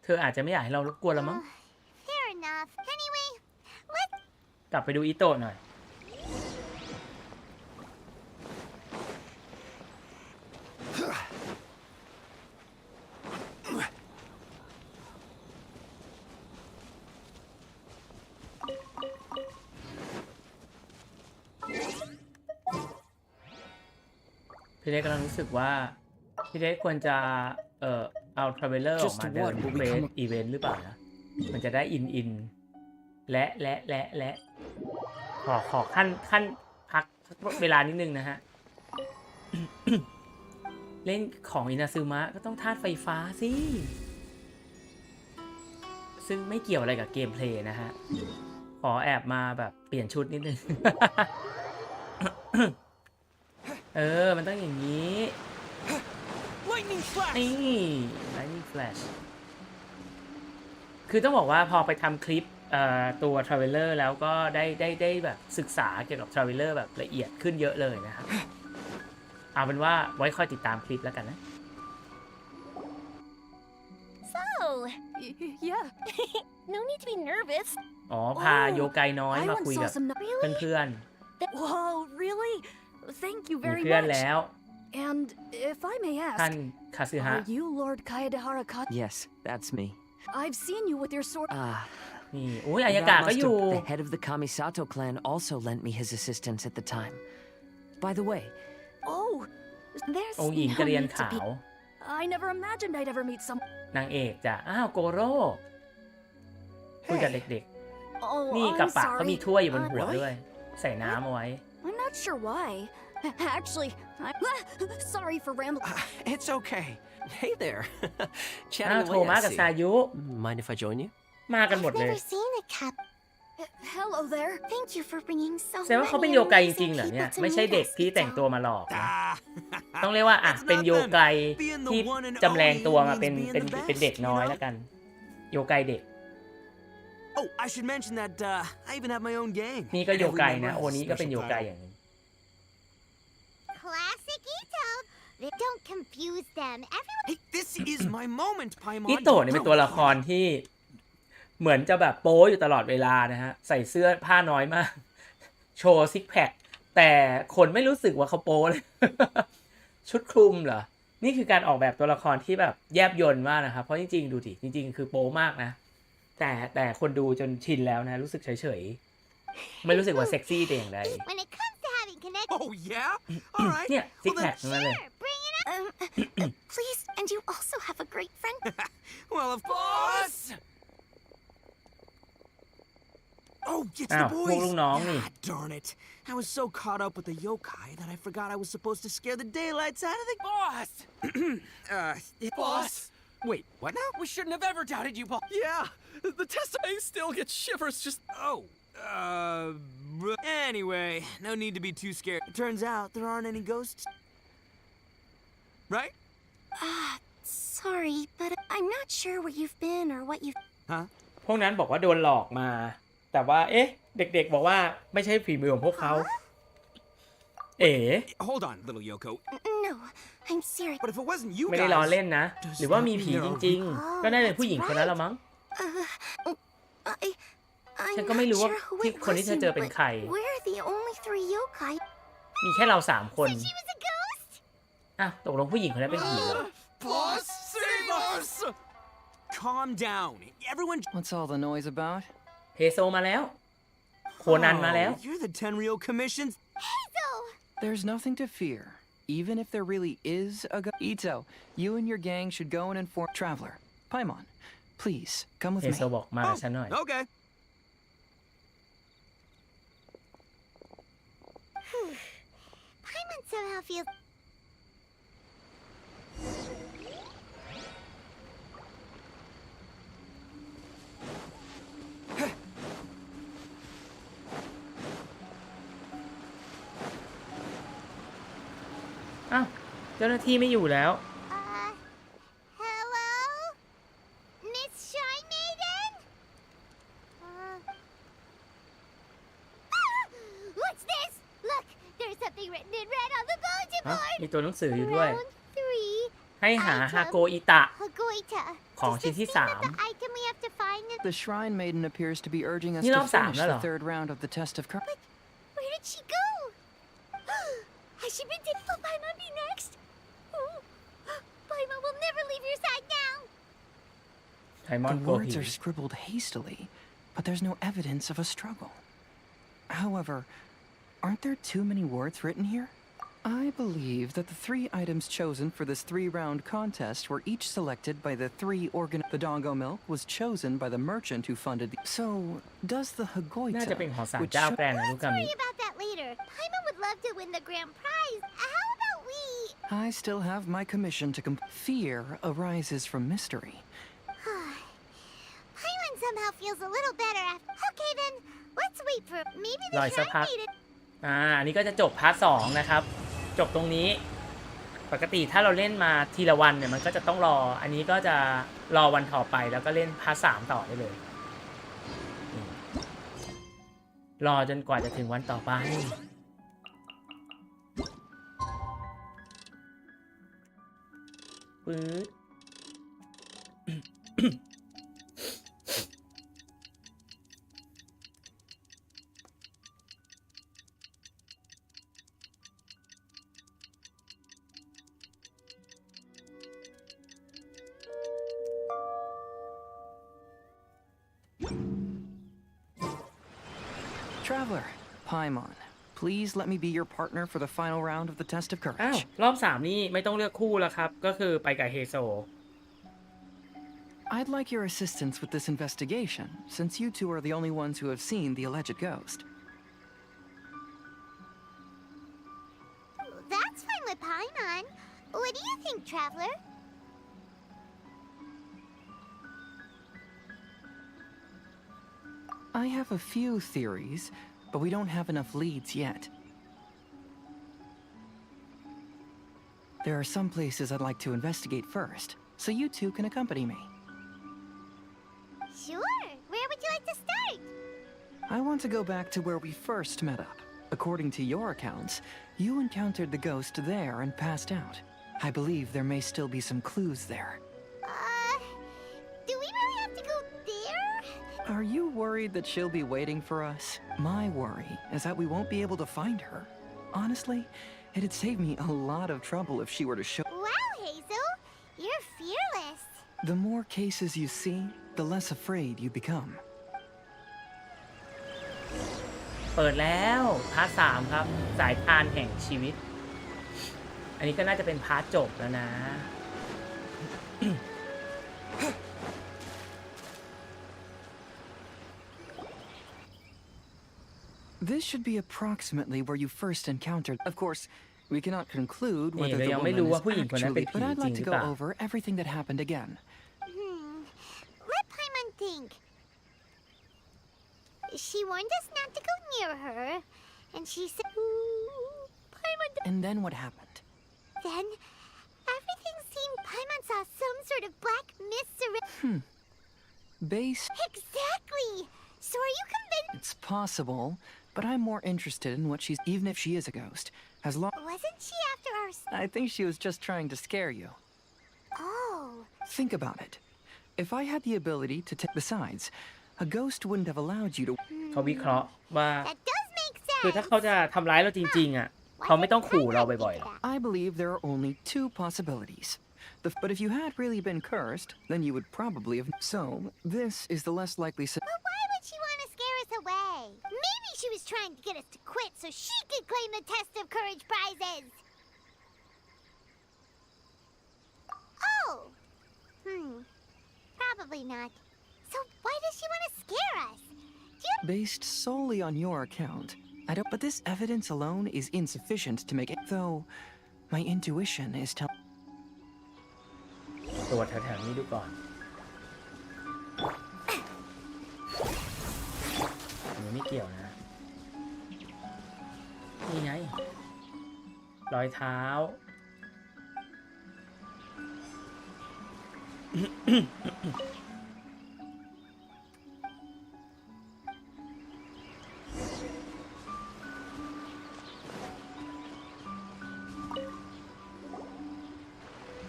เธออาจจะไม่อยากให้เรารบกวนเรามั้ง Fair enough. Anyway, let's กลับไปดูอิโตะหน่อย พี่เล็กกำลังรู้สึกว่า พี่เล็กควรจะเอาทราเวลเลอร์ออกมาเดินเควสอีเวนต์หรือเปล่านะ มันจะได้อินและขอขั้นพักเวลานิดนึงนะฮะ เล่นของอินาซึมะก็ต้องธาตุไฟฟ้าสิ ซึ่งไม่เกี่ยวอะไรกับเกมเพลย์นะฮะ ขอแอบมาแบบเปลี่ยนชุดนิดนึง มันต้องอย่างนี้ Lightning flash! นี่ Lightning Flash คือต้องบอกว่าพอไปทำคลิปตัว Traveler แล้วก็ได้แบบศึกษาเกี่ยวกับ Traveler แบบละเอียดขึ้นเยอะเลยนะครับ เอาเป็นว่าไว้ค่อยติดตามคลิปแล้วกันนะ So, Yeah. no need to be nervous. อ๋อ พาโยไกน้อย I มา once คุย saw กับ some. เพื่อน Whoa, really? Thank you ๆ มี very เพื่อน much. แล้ว And if I may ท่าน ask, คาซึฮะ are you Lord Kaedehara Kat? Yes, that's me. I've seen you with your sword. Ah, นี่อุ้ยอายากะ that ก็ must อยู่ have, the head of the Kamisato clan also lent me his assistance at the time. By the way, Oh, there's องค์หญิง no กระเรียน need to ขาว be. I never imagined I'd ever meet some. นางเอกจ้ะ อ้าว โกโร่คุยกับเด็ก Oh, ๆ นี่กระ I'm ปะเขามี sorry. ถ้วยอยู่บนหัว Really? ด้วย ใส่น้ำเอาไว้ I'm not sure why. Actually, I'm sorry for rambling. it's okay. Hey there. อ้าว Chatting โท away, มัส I กับ see. ซายุ Mind if I join you? มากันหมด I've เลย never seen a cap. Hello there. Thank you for bringing so แสดงว่าเขาเป็น many โยไกจ amazing ริงๆเหรอเนี่ย people to ไม่ใช่ meet เด็ก us, ที่แต่ง Ito. ตัวมาหลอกนะ Ah, ต้องเรียกว่าอ่ะ It's เป็น not โย them. ไก Being the ที่ one and จำแรงตัวมา only เป็น means เป็น being the เป็นเด็ก best, น้อย you know? แล้วกัน โยไกเด็ก Oh, I should mention that I even have my own gang. นี่ก็โย Every ไก member นะ has โอ a นี้ก็เป็น special โยไก title. อย่างหนึง Classic Ito. Don't confuse them. Everyone. Hey, this is my moment, Paimon. อิโตะเนี่ยเป็นตัวละครที่เหมือนจะแบบโป๊อยู่ตลอดเวลานะฮะ ใส่เสื้อผ้าน้อยมาก โชว์ซิกแพคแต่คนไม่รู้สึกว่าเขาโป๊เลย ชุดคลุมเหรอ นี่คือการออกแบบตัวละครที่แบบแยบยลมากนะครับ เพราะจริงๆ ดูดิจริงๆ คือโป๊มากนะ แต่คนดูจนชินแล้วนะ รู้สึกเฉยๆ ไม่รู้สึกว่าเซ็กซี่แต่อย่างใด When it comes to having connection. Oh, yeah? All right. เนี่ยซิก Well, แพ then, คทั้งนั้นเลย Sure, bring it up. Please, and you also have a great friend. well, of course. Oh, it's the อ้าว พวกลู boys. กน้องนี่ Ah, darn it. I was so caught up with the yokai that I forgot I was supposed to scare the daylights out of the... Boss! Boss? Wait, what now? We shouldn't have ever doubted you, boss. Yeah, the test I still get shivers just. Oh, anyway, no need to be too scared. It turns out there aren't any ghosts. Right? Sorry, but I'm not sure where you've been or what you've. Huh? พวกนั้นบอกว่าโดนหลอกมา แต่ว่าเอ๊ะเด็กๆบอกว่าไม่ใช่ฝีมือของพวกเขาเอ๋ Hold on, little Yoko. No, I'm serious. But if it wasn't you ไม่ได้ล้อ guys, เล่นนะ หรือว่ามีผีจริงๆ ก็น่าจะเป็นผู้หญิงคนนั้นละมั้ง I'm ฉันก็ไม่รู้ว่า not sure who ที่ it คนที่เธอเจอ wasn't, เป็น but ใคร we're the only 3 yokai. มีแค่เรา3 คน She was a ghost? อ่ะตกลงผู้หญิงคนนั้นเป็นผีเหรอ Boss, save us! calm down. Everyone. What's all the noise about? เฮโซมาแล้ว โคนันมาแล้ว Oh, you're the Tenryo Commission's. Hazel! There's nothing to fear. Even if there really is a Ito, you and your gang should go and inform Traveler. Paimon, please, come with เฮ me. โซบอกมากับฉันหน่อย Okay. Paimon somehow feels... อ้าวเจ้าหน้าที่ไม่อยู่แล้ว Hello? Miss Shy Maiden? What's this? Look, there's something written in red on the bulletin ฮะ board. มีตัวหนังสืออยู่ด้วย Round 3. ให้หาฮาโกอิตะ Hagoita. ของชิ้นที่ Does this mean that the item we have to find in... The Shrine Maiden appears to be urging us You know to Sam, finish hello. the third round of the Test of Courage. Where did she go? Has she been taken? Will Paimon be next? Paimon will never leave your side now. ไทมอน The โก words หิ are scribbled hastily, but there's no evidence of a struggle. However, aren't there too many words written here? I believe that the 3 items chosen for this 3-round contest were each selected by the 3 The Dongo milk was chosen by the merchant who funded the... So, does the น่าจะ Hagoita, เป็นของศาล which เจ้าแปลงนะลูก Let's กามิ worry about that later. Paimon would love to win the grand prize. How about we... I still have my commission to fear arises from mystery. Paimon somehow feels a little better after... Okay then, let's wait for... Maybe รอ the อีกสัก Shrine พัก Maiden... อันนี้ก็จะจบพาร์ท2นะครับ จบตรงนี้ ปกติถ้าเราเล่นมาทีละวันเนี่ยมันก็จะต้องรอ อันนี้ก็จะรอวันต่อไปแล้วก็เล่นพาร์ท3ต่อได้เลย รอจนกว่าจะถึงวันต่อไปปื๊ด Traveler, Paimon, please let me be your partner for the final round of the Test of อ้าว Courage. รอบ3นี่ไม่ต้องเลือกคู่แล้วครับ ก็คือไปกับเฮโซ I'd like your assistance with this investigation, since you two are the only ones who have seen the alleged ghost. That's fine with Paimon. What do you think, Traveler? I have a few theories, but we don't have enough leads yet. There are some places I'd like to investigate first, so you two can accompany me. Sure. Where would you like to start? I want to go back to where we first met up. According to your accounts, you encountered the ghost there and passed out. I believe there may still be some clues there. Do we really have to go there? Are you worried that she'll be waiting for us? My worry is that we won't be able to find her. Honestly, it'd save me a lot of trouble if she were to show. Wow, Hazel. You're fearless. The more cases you see, the less afraid you become. เปิดแล้วพาร์ท3ครับ สายทานแห่งชีวิต อันนี้ก็น่าจะเป็นพาร์ทจบแล้วนะ This should be approximately where you first encountered. Of course, we cannot conclude นี่ whether เรา the ยังไม่ woman รู้ is ว่าผู้หญิงคนนั้นเป็น actually, ผี but I'd จริง like ห to รือเป go ล่า over everything that happened again. Let Paimon think. She warned us not to go near her, and she said, Paimon... And then what happened? Then, everything seemed Paimon saw some sort of black mist around... Base. Exactly! Exactly. So are you convinced? It's possible, but I'm more interested in what she's, even if she is a ghost. As long Wasn't she after our... I think she was just trying to scare you. Oh. Think about it. If I had the ability to besides, a ghost wouldn't have allowed you to เขาวิเคราะห์ว่า That does make คือ sense. ถ้าเขาจะทำร้ายเราจริงๆอ่ะเขาไม่ต้องขู่เราบ่อยๆหรอก I believe there are only two possibilities. But if you had really been cursed, then you would probably have. So, this is the less likely. But why would she want to scare us away? Maybe she was trying to get us to quit so she could claim the Test of Courage prizes. Oh. Probably not. So why does she want to scare us? Based solely on your account, I don't. But this evidence alone is insufficient to make it. Though, my intuition is telling. ตรวจแถวๆนี้ดูก่อนอันนี้ไม่เกี่ยวนะ นี่ไง รอยเท้า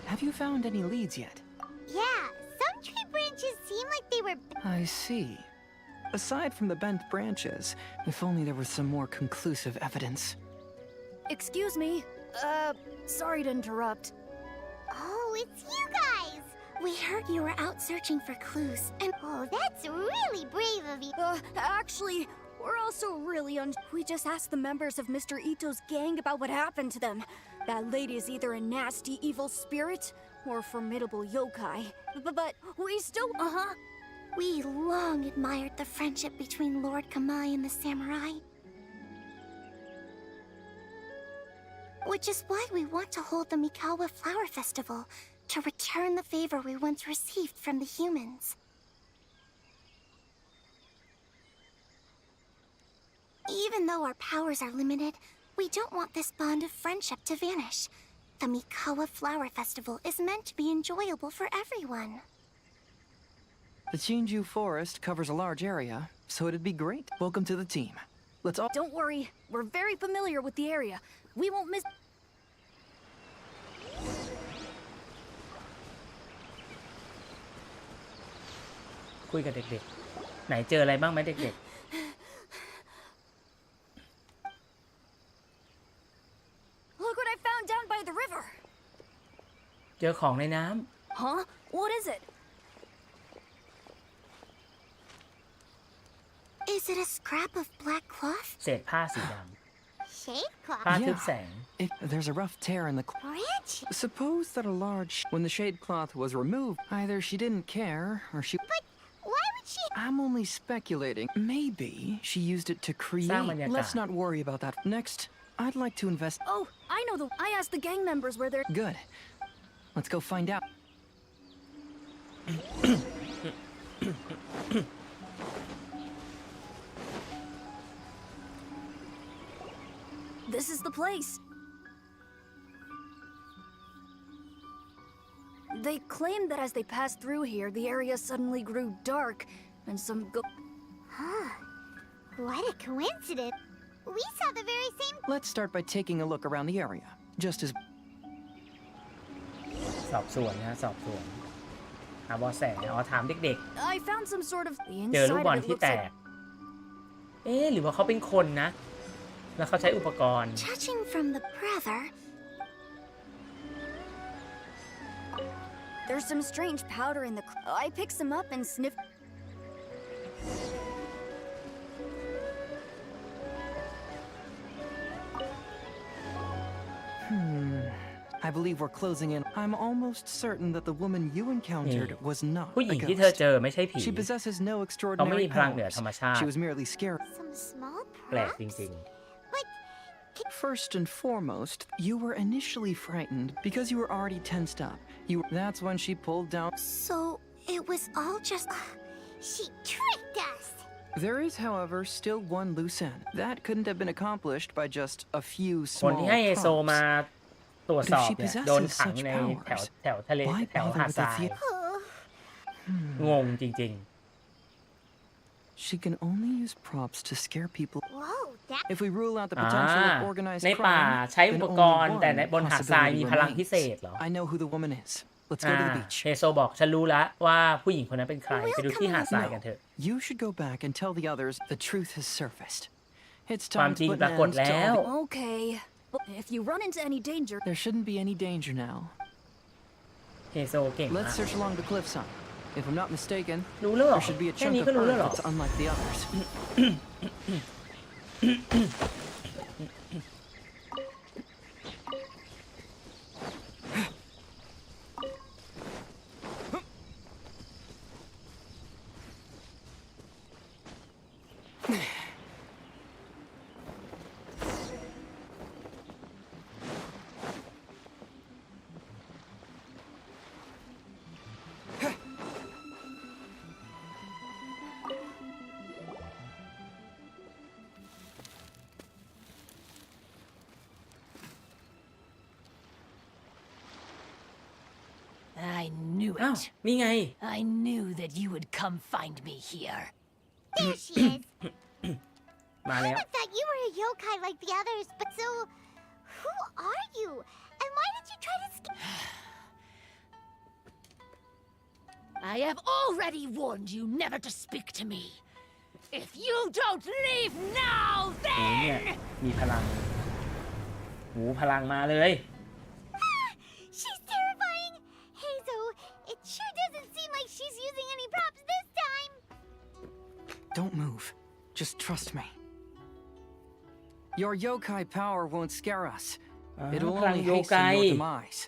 Have you found any leads yet? Yeah, some tree branches seem like they were... I see. Aside from the bent branches, if only there was some more conclusive evidence. Excuse me. Sorry to interrupt. Oh, it's you guys! We heard you were out searching for clues, and... Oh, that's really brave of you. Actually, we're also really We just asked the members of Mr. Ito's gang about what happened to them. That lady is either a nasty evil spirit or a formidable yokai. But we still... We long admired the friendship between Lord Kamai and the samurai. Which is why we want to hold the Mikawa Flower Festival, to return the favor we once received from the humans. Even though our powers are limited, we don't want this bond of friendship to vanish. The Mikawa Flower Festival is meant to be enjoyable for everyone. The Chinju Forest covers a large area, so it'd be great. Welcome to the team. Let's all... Don't worry, we're very familiar with the area. We won't miss... คุยกับเด็กๆไหนเจออะไรบ้างไหมเด็ก Look what I found down by the river. ๆเจอของในน้ Huh? What is it? Is it a scrap of black cloth? ำเศษผ้าสีด Shade ำ cloth? ผ้าทึบแสง There's a rough tear in the... Branch? Suppose that a large... When the shade cloth was removed, either she didn't care, or she... But why would she... I'm only speculating. Maybe she used it to create... สร้างบรรยากาศ Let's not worry about that. Next, I'd like to invest... Oh, I know I asked the gang members where they're... Good. Let's go find out. This is the place. They claim that as they passed through here, the area suddenly grew dark, and some What a coincidence. We saw the very same... Let's start by taking a look around the area. Just as... สอบสวนนะสอบสวนหาเบาะแสอ๋อถามเด็ก I found some sort of... The ๆ เจอลูก inside บอล of it ที่ looks แต like... ก หรือว่าเขาเป็นคนนะ แล้วเขาใช้อุปกรณ์ Judging from the brother... There's some strange powder in the... I picked some up and sniffed... I believe we're closing in. I'm almost certain that the woman you encountered was not ผู้ a หญิงที่เธอ ghost. เจอไม่ใช่ผี She possesses no เขาไม่ extraordinary มีพลังเหนือ powers. ธรรมชาติ She was merely scared. Some small แปลก props? จริง But... First and foremost, you were initially frightened because you were already tensed up. That's when she pulled down. So, it was all just... She tricked us! There is, however, still one loose end. That couldn't have been accomplished by just a few ๆ คน small ที่ให้เอโซมา props. ตรวจ But ส if อบ she เนี่ย possesses โดนขัง such ในแถ powers, วทะเล why แถว bother หาด with ท the ราย theater? งงจริง She can only use props to scare people. Whoa, that If we rule out the potential of ใน organized ป่า crime, ใช้อุ then ป only กรณ์แต่ใน one บนหาดทราย possibility มีพลังพิเศษ remains. เหรอ I know who the woman is. Let's go to the beach. เฮโซบอกฉันรู้แล้วว่าผู้หญิงคนนั้นเป็นใคร ไปดูที่หาดทรายกันเถอะ You should go back and tell the others the truth has surfaced. It's ความ time จริ to ง put ป an รากฏ end to แล้ว all the... Okay. But if you run into any danger... There shouldn't be any danger now. เฮโซเก่งมาก Let's search along the cliffside. If I'm not mistaken, รู้แล้วเหรอ there should be a แค่ chunk นี้ of ก็รู้แล้ว earth เหรอ that's unlike the others. I knew อ้าว it. นี่ไง I knew that you would come find me here. there she is. มาแล้ว I thought you were a yokai like the others, but so who are you? And why did you try to I have already warned you never to speak to me. If you don't leave now, โอ้เนี่ย then... มีพลังโอ้พลังมาเลย She's terrifying. Hazel, it sure doesn't seem like she's using any props this time. Don't move. Just trust me. Your yokai power won't scare us. It'll พลัง only โยไก hasten your demise.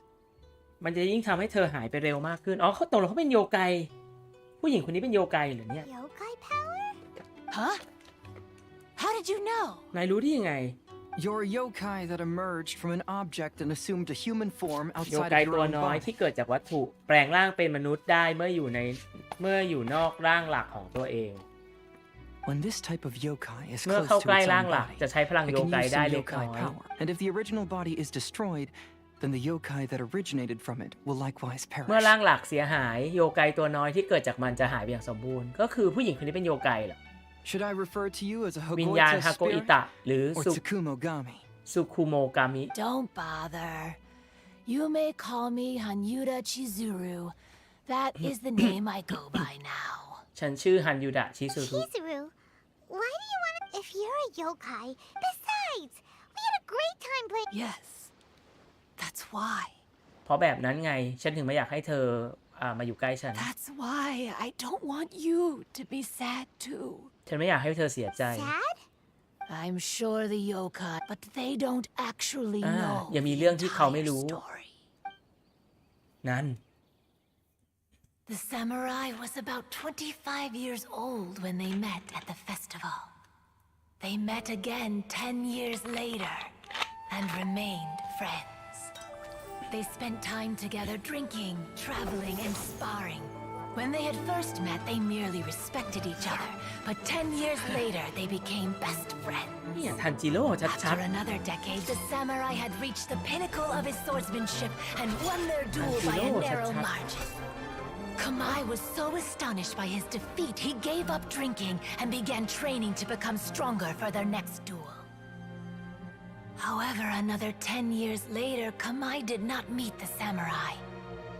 มันจะยิ่งทำให้เธอหายไปเร็วมากขึ้น อ๋อเขาตกลงเขาเป็นโยไก ผู้หญิงคนนี้เป็นโยไกเหรอเนี่ย Yokai power? Huh? How did you know? นายรู้ได้ยังไง You're a yokai that emerged from an object and assumed a human form โย outside ไก of your ตัว own น้อย body. ที่เกิดจากวัตถุ แปลงร่างเป็นมนุษย์ได้เมื่ออยู่นอกร่างหลักของตัวเอง When this type of yokai is เมื่อ close เข้า to ใกล้ its ร่าง own หลัก body, จะใช้พลัง it โย can ไก use ได้ some เล็กน้ yokai อย power. And if the original body is destroyed, then the yokai that originated from it will likewise เมื่อ perish. ร่างหลักเสียหายโยไกตัวน้อยที่เกิดจากมันจะหายไปอย่างสมบูรณ์ ก็คือผู้หญิงคนนี้เป็นโยไกเหรอ Should I refer to you as a วิญญาณ Hagoita ฮาโกอิ spirit ตะหรือ or Tsukumogami? สุคุโมกามิ Don't bother. You may call me Hanyuda Chizuru. That is the name I go by now. ฉันชื่อฮันยูดะชิซุรุ Chizuru, why do you want to... If you're a yokai... Besides, we had a great time playing... Yes. That's why. เพราะแบบนั้นไง ฉันถึงไม่อยากให้เธอมาอยู่ใกล้ฉัน That's why I don't want you to be sad too. ฉันไม่อยากให้เธอเสียใจ Sad? I'm sure the yokai, but they don't actually อ่า know ยังมี the เรื่องที่เขาไม่ entire รู้ story. นั้น The samurai was about 25 years old when they met at the festival. They met again 10 years later and remained friends. They spent time together drinking, traveling, and sparring. When they had first met, they merely respected each other, but 10 years later, they became best friends. เนี่ยทันจิโร่ชัด After another decade, the samurai had reached the pinnacle of his swordsmanship and won their duel by a narrow margin. Kamai was so astonished by his defeat, he gave up drinking and began training to become stronger for their next duel. However, another 10 years later, Kamai did not meet the samurai.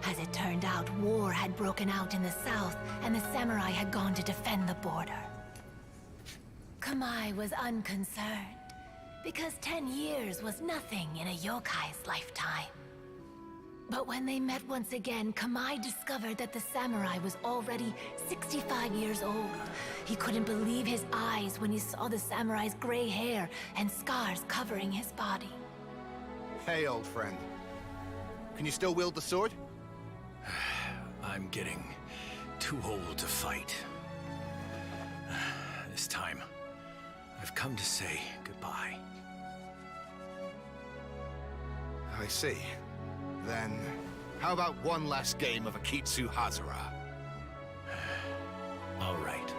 As it turned out, war had broken out in the south, and the samurai had gone to defend the border. Kamai was unconcerned, because 10 years was nothing in a yokai's lifetime. But when they met once again, Kamai discovered that the samurai was already 65 years old. He couldn't believe his eyes when he saw the samurai's gray hair and scars covering his body. Hey, old friend. Can you still wield the sword? I'm getting too old to fight. This time, I've come to say goodbye. I see. Then, how about one last game of Akitsu Hazara? All right.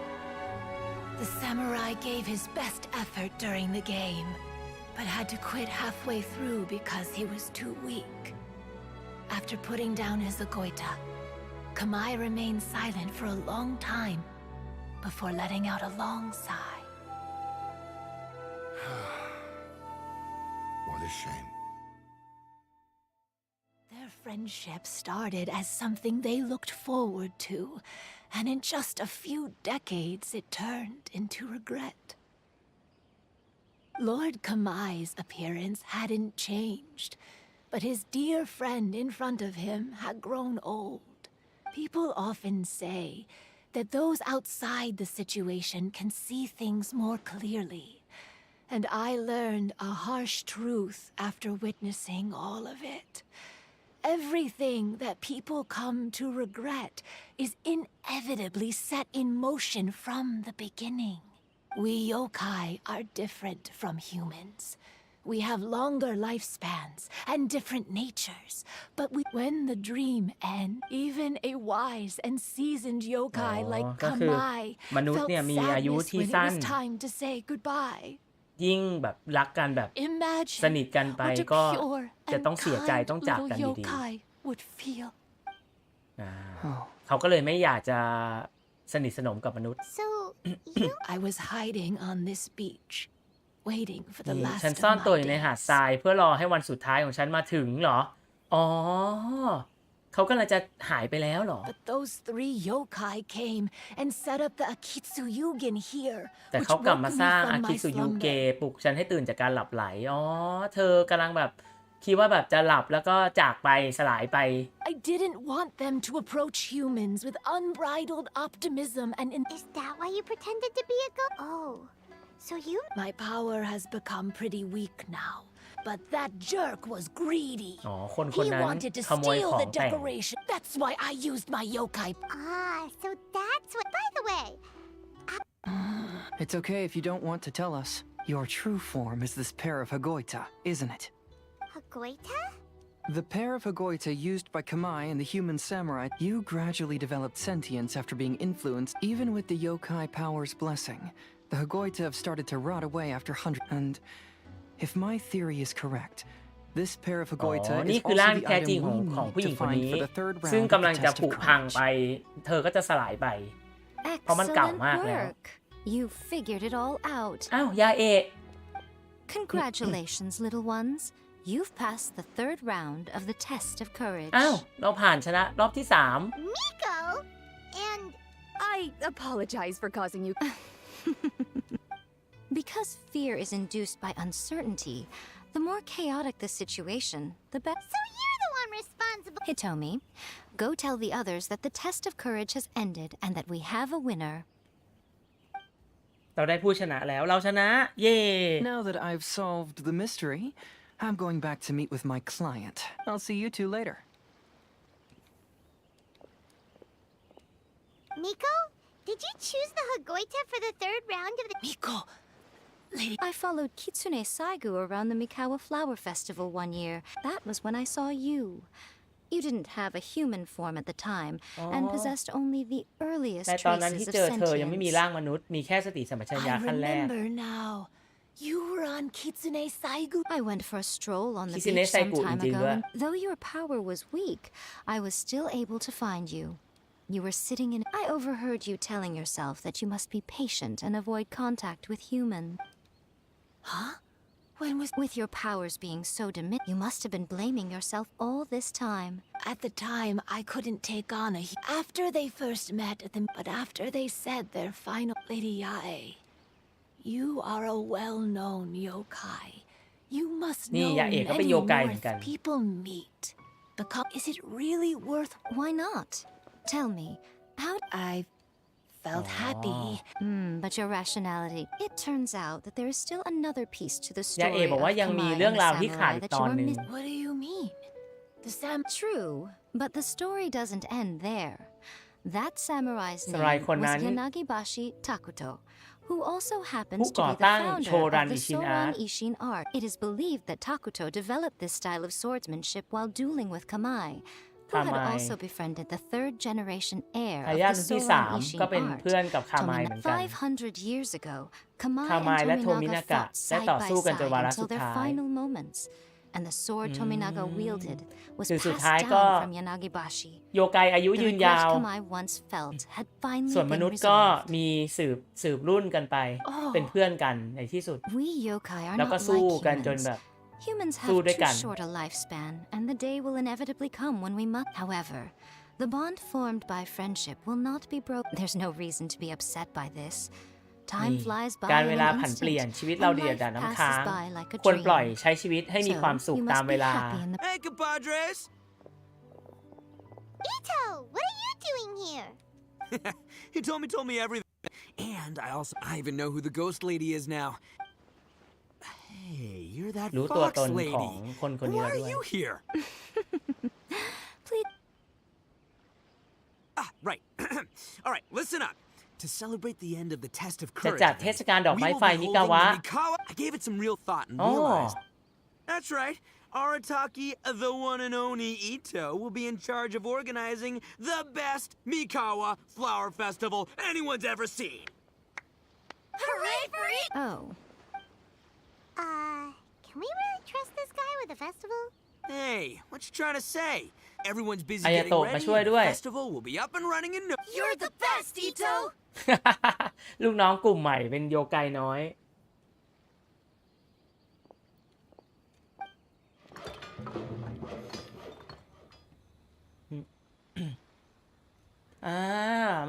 The samurai gave his best effort during the game, but had to quit halfway through because he was too weak. After putting down his agoita, Kamai remained silent for a long time, before letting out a long sigh. What a shame. Their friendship started as something they looked forward to, and in just a few decades it turned into regret. Lord Kamai's appearance hadn't changed, but his dear friend in front of him had grown old. People often say that those outside the situation can see things more clearly, and I learned a harsh truth after witnessing all of it. Everything that people come to regret is inevitably set in motion from the beginning. We yokai are different from humans. We have longer lifespans and different natures, but when the dream ends, even a wise and seasoned yokai like ก็คือ Kamai มนุษย์ felt เนี่ยมีอายุ sadness ที่ when it สั้น was time to say goodbye. ยิ่งแบบรักกันแบบ Imagine สนิทกันไป what a ก็ pure จะ and ต้องเสียใจ kind ต้องจาก little กันดี yokai would feel. ๆเขาก็เลยไม่อยากจะสนิทสนมกับมนุษย์ So, you I was hiding on this beach, waiting for the นี่ last ฉัน of ซ่อนตัวอ my ยู่ในหาด days. ทรายเพื่อรอให้วันสุดท้ายของฉันมาถึงเหรอ อ๋อ เขากำลังจะหายไปแล้วเหรอ But those 3 yokai came and set up the Akitsu Yugen here, แต่ which เขากลับ woke มา me สร้างอา from กิ my สุยุเกะ slumber. ปลุกฉันให้ตื่นจากการหลับไหล อ๋อ เธอกำลังแบบคิดว่าแบบจะหลับแล้วก็จากไปสลายไป I didn't want them to approach humans with unbridled optimism and is that why you pretended to be a ghost? Oh, so you my power has become pretty weak now. But that jerk was greedy. อ๋อ คน He นั้น wanted to ขโมย steal ของ the แต่ง decoration. That's why I used my yokai. so that's what. By the way, It's okay if you don't want to tell us. Your true form is this pair of Hagoita, isn't it? Hagoita? The pair of Hagoita used by Kamai and the human samurai, you gradually developed sentience after being influenced, even with the yokai power's blessing. The Hagoita have started to rot away after hundreds. And if my theory is correct, this pair of อ๋อ Hagoita นี่ is คือร่าง also ที่ the แท้จริง item ของ we ผู้หญิง need คน to นี้ find for the third ซึ่ง round กำ of ลัง the จะ test ผุ of พังไป courage. เธอก็จะสลายไป เพราะมันเก่ามากแล้ว work. You figured it all out. อ้าว ยาเอะ Congratulations, little ones. You've passed the 3rd round of the test of courage. อ้าว เราผ่านชนะรอบที่ Miko, and I apologize for causing you. Because fear is induced by uncertainty, the more chaotic the situation, the better. so you're the one responsible. Hitomi, go tell the others that the test of courage has ended and that we have a winner. 3 เราได้ผู้ชนะแล้ว เราชนะ เย่ Now that I've solved the mystery, I'm going back to meet with my client. I'll see you two later. Miko, did you choose the Hagoita for the 3rd round of the? Miko, lady. I followed Kitsune Saigu around the Mikawa Flower Festival one year. That was when I saw you. You didn't have a human form at the time and possessed only the earliest แต่ตอนนั้นที่ traces of เจอเธอยังไม่มี sentience. ร่างมนุษย์ มีแค่สติสัมปชัญญะ I ขั้นแรก remember now. You were on Kitsune Saigu. I went for a stroll on the Kitsune beach some Saigu time จริง ago, ด้วย and though your power was weak, I was still able to find you. You were sitting in. I overheard you telling yourself that you must be patient and avoid contact with humans. Huh? When was With your powers being so diminished, you must have been blaming yourself all this time. at the time I couldn't take on a after they first met at the but after they said their final Lady Yae, you are a well-known yokai. You must นี่ know ยาเอกก็เป็น many โยไกเหมือน North กัน people meet. Is it really worth? Why not? Tell me, how? I felt happy. But your rationality. It turns out that there is still another piece to the ยาเอ story บอก of ว่ายังมี Kamai เรื่อ and ง the ราวที่ขาด samurai อีก that ต you อน are หนึ่ง missing. What do you mean? The True, but the story doesn't end there. That samurai's สลาย name คน was นั้น Yanagibashi Takuto, who also ผู้ happens to ก่อ be the ตั้ง founder โชรัน of อิ the ชินอาร์ Soran Ishin art. It is believed that Takuto developed this style of swordsmanship while dueling with Kamai, who had Kamai also befriended the 3rd generation heir ทา of ยาท the รุ่นที่ Soran 3 Ishin ก็เป็นเพื่อน art. กับคามายเหมือนกัน 500 years ago, Kamai คามาย and และโทมิ Tominaga นากะ fought ได้ side ต่อ by สู้กันจน side วาระ until สุด their ท้าย final moments. and the sword Tominaga wielded was คือสุด passed ท้ายก็ down from Yanagibashi. โยไกอายุ The ยืนยาว regret Kamai once felt had ส่วน finally มนุษ been ย์ก็ resolved. มีสืบรุ่นกันไป เป็นเพื่อนกันในที่สุด We yokai are แล้วก็ not สู้ like กันจน humans. แบบ Humans สู้ have ด้วยกัน too short a lifespan, and the day will inevitably come when we must. However, the bond formed by friendship will not be broken. There's no reason to be upset by this. นี่ Time flies by การ in เว an ลาผันเปลี่ยน instant, ชีวิตเรา and เดียด life ดาน้ำค้าง passes by like a ควรปล่อย dream. ใช้ชีวิตให้มี So, ความสุข you ตาม must เว be ลา happy in the Hey, compadres! Ito, what are you doing here? He told me everything. And I even know who the ghost lady is now. Hey, you're that รู้ตัว fox ตนของ lady. คนนี้ Why แล้ว are ด้วย you here? Please. Right. All right, listen up. To celebrate the end of the test of จะ courage, จัดเทศกาลดอก we ไม้ will ไฟ be มิ holding กาวะ the Mikawa. I gave it some real thought and อ๋อ realized. That's right. Arataki, the one and only Ito, will be in charge of organizing the best Mikawa flower festival anyone's ever seen. Hooray for it! Oh. Can we really trust this guy with a festival? Hey, what you trying to say? Everyone's busy อายา getting โตะมา ready. ช่วย And ด้วย the festival will be up and running in no. You're the best, Ito! ลูกน้องกลุ่มใหม่เป็นโยไกน้อย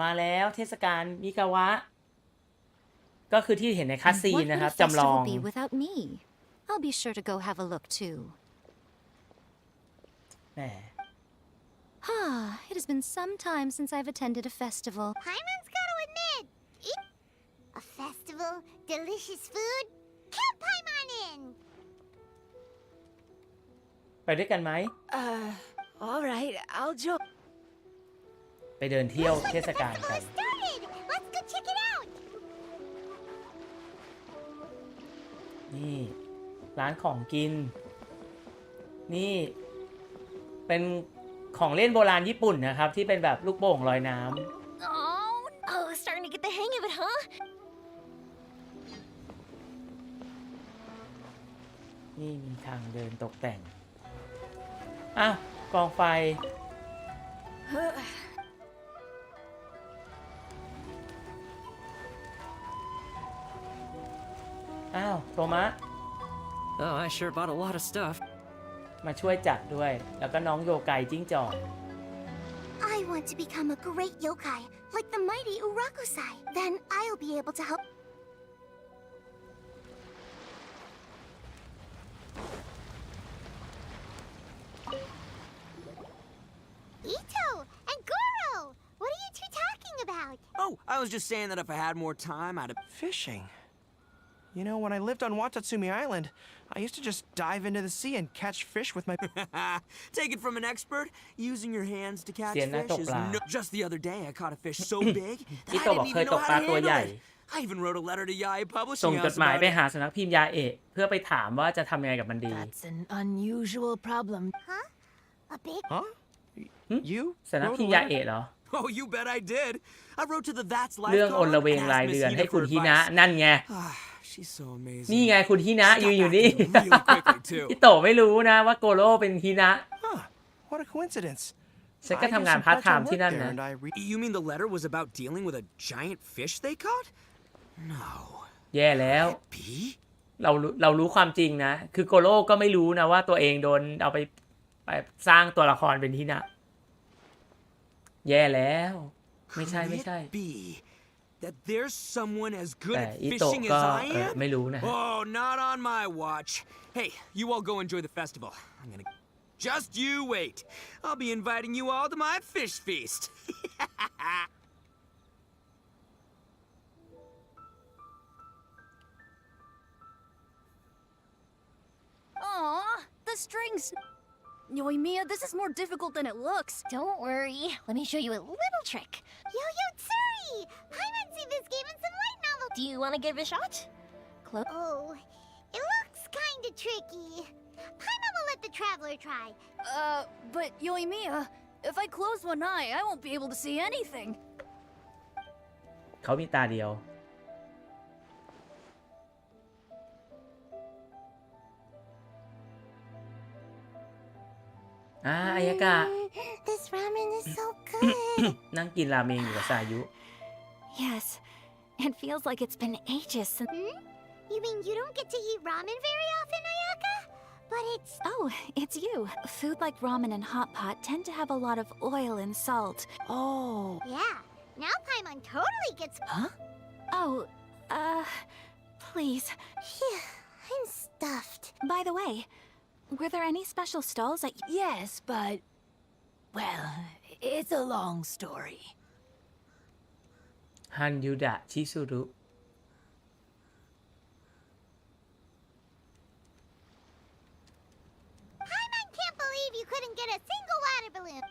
มาแล้วเทศกาลมิกาวะ ก็คือที่เห็นในคัสซีน What นะ would ครับ a จำลอง festival be without me? I'll be sure to go have a look too. แหม It has been some time since I've attended a festival. Paimon's gotta admit, a festival, delicious food. Count Paimon in. ไปด้วยกันไหม All right, I'll join. ไปเดินเที่ยวเทศกาลกัน Started. Let's go check it out. นี่ร้านของกิน นี่ เป็นของเล่นโบราณญี่ปุ่นนะครับ ที่เป็นแบบลูกโป่งลอยน้ำ Oh, starting to get the hang of it, huh? นี่มีทางเดินตกแต่ง อ้าวกองไฟ อ้าวโทมัส Oh, I sure bought a lot of stuff. มาช่วยจัดด้วย แล้วก็น้องโยไกจิ้งจอก I want to become a great yokai, like the mighty Urakusai. Then I'll be able to help. Ito and Goro, what are you two talking about? Oh, I was just saying that if I had more time, I'd have. Fishing. You know, when I lived on Watatsumi Island, I used to just dive into the sea and catch fish with my... Take it from an expert. Using your hands to catch เซียนนัก fish ตก is ปลา no. Just the other day, I caught a fish so big ที่ that โต I บอก didn't เคย even ต know ก how ปลา to ตัว handle ใหญ่ it. I even wrote a letter to Yai ส่ง Publishing จ House ดหมาย about ไป it. หาสำนักพิมพ์ยาเอะเพื่อไปถามว่าจะทำยังไงกับมันดี That's an unusual problem. Huh? A big? Huh? You สำนัก wrote พิ a มพ์ยา letter? เอะเหรอ Oh, you bet I did. I wrote to the That's Life เรื่องอนละ column เวง and ราย asked เดื Miss อนให้ Ida คุณ for ฮินะ advice. นั่นไง She's so amazing. นี่ไงคุณฮินะ Stop อยู่นี่ acting really quickly, too. พี่โตไม่รู้นะว่าโกโร่เป็นฮินะ Huh. What a coincidence. ฉันก็ I ทำ do งาน some พาร์ทไท part-time ม์ที่ work นั่น there นะ and I read... You mean the letter was about dealing with a giant fish they caught? No. แย่แล้ว B? เรารู้ความจริงนะ คือโกโร่ก็ไม่รู้นะว่าตัวเองโดนเอาไปสร้างตัวละครเป็นฮินะ แย่แล้ว ไม่ใช่ Could it be that there's someone as good แต่ at อิโตะ fishing ก็ as I am? ไม่รู้นะ Oh, not on my watch. Hey, you all go enjoy the festival. I'm gonna... Just you wait. I'll be inviting you all to my fish feast. Aw, the strings. Yoimiya, this is more difficult than it looks. Don't worry. Let me show you a little trick. Yo-Yo Tsuri! Paimon see this game in some light novel. Do you want to give it a shot? Oh, it looks kinda tricky. Paimon will let the traveler try. But Yoimiya, if I close one eye, I won't be able to see anything. เขามีตาเดียว Paimon อายากะ This ramen is so good. นั่งกินราเมงอยู่กับซายุ Yes, it feels like it's been ages since. You mean you don't get to eat ramen very often, Ayaka? But it's... Oh, it's you. Food like ramen and hot pot tend to have a lot of oil and salt. Oh. Yeah, now Paimon totally gets... Huh? Oh, please. Phew, I'm stuffed. By the way, were there any special stalls at... Yes, but... Well, it's a long story. ฮันยูดะ ชิซุรุ Paimon can't believe you couldn't get a single water balloon.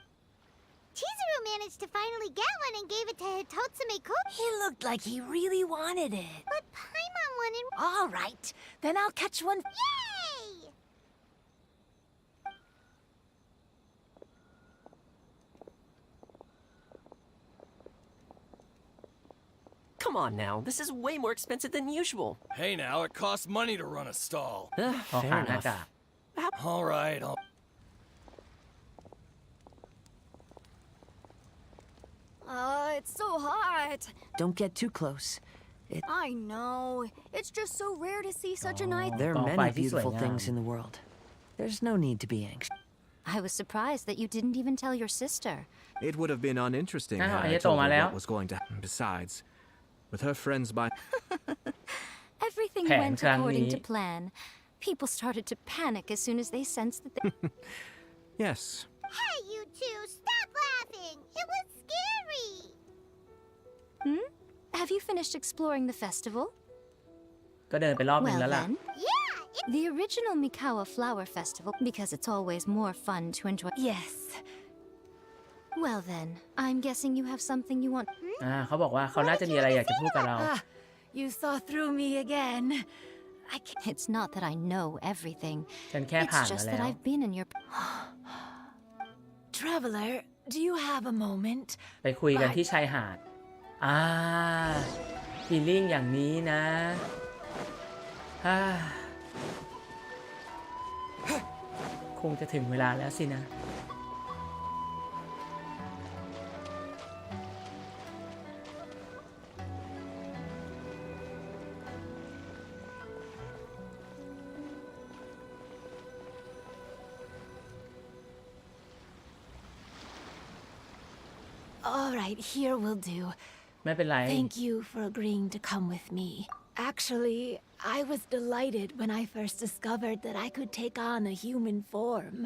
Chizuru managed to finally get one and gave it to Hitotsume-kun. He looked like he really wanted it. But Paimon wanted... All right, then I'll catch one. Yay! Come on now, this is way more expensive than usual. Hey now, it costs money to run a stall. เขา Fair หาหน้า enough. กาก All right, I'll... It's so hot. Don't get too close. I know. It's just so rare to see such a night. There กอง are ไฟ many ที่สวย beautiful งาม things in the world. There's no need to be anxious. I was surprised that you didn't even tell your sister. It would have been uninteresting Ah, had I ayato told her maleo. what was going to happen. Besides, with her friends by... Everything แผน went ครั้ง according นี้ to plan. People started to panic as soon as they sensed that they... Yes. Hey, you two, stop laughing! It was scary! Have you finished exploring the festival? ก็เดินไปรอบหนึง Well แล้วล่ะ then, Yeah, the original Mikawa Flower Festival, because it's always more fun to enjoy. Yes. Well then, I'm guessing you have something you want. เขาบอกว่าเขาน่าจะมีอะไรอยากจะพูดกับเรา Ah, you saw through me again. I can't. It's not that I know everything. ฉันแค่ผ่าน It's มา just แล้ that ว I've been in your... Traveler, do you have a moment? ไปคุยกันที่ชายหาดฟีลลิ่งอย่างนี้นะคงจะถึงเวลาแล้วสินะ All right, here will do. ไม่เป็นไร Thank you for agreeing to come with me. Actually, I was delighted when I first discovered that I could take on a human form.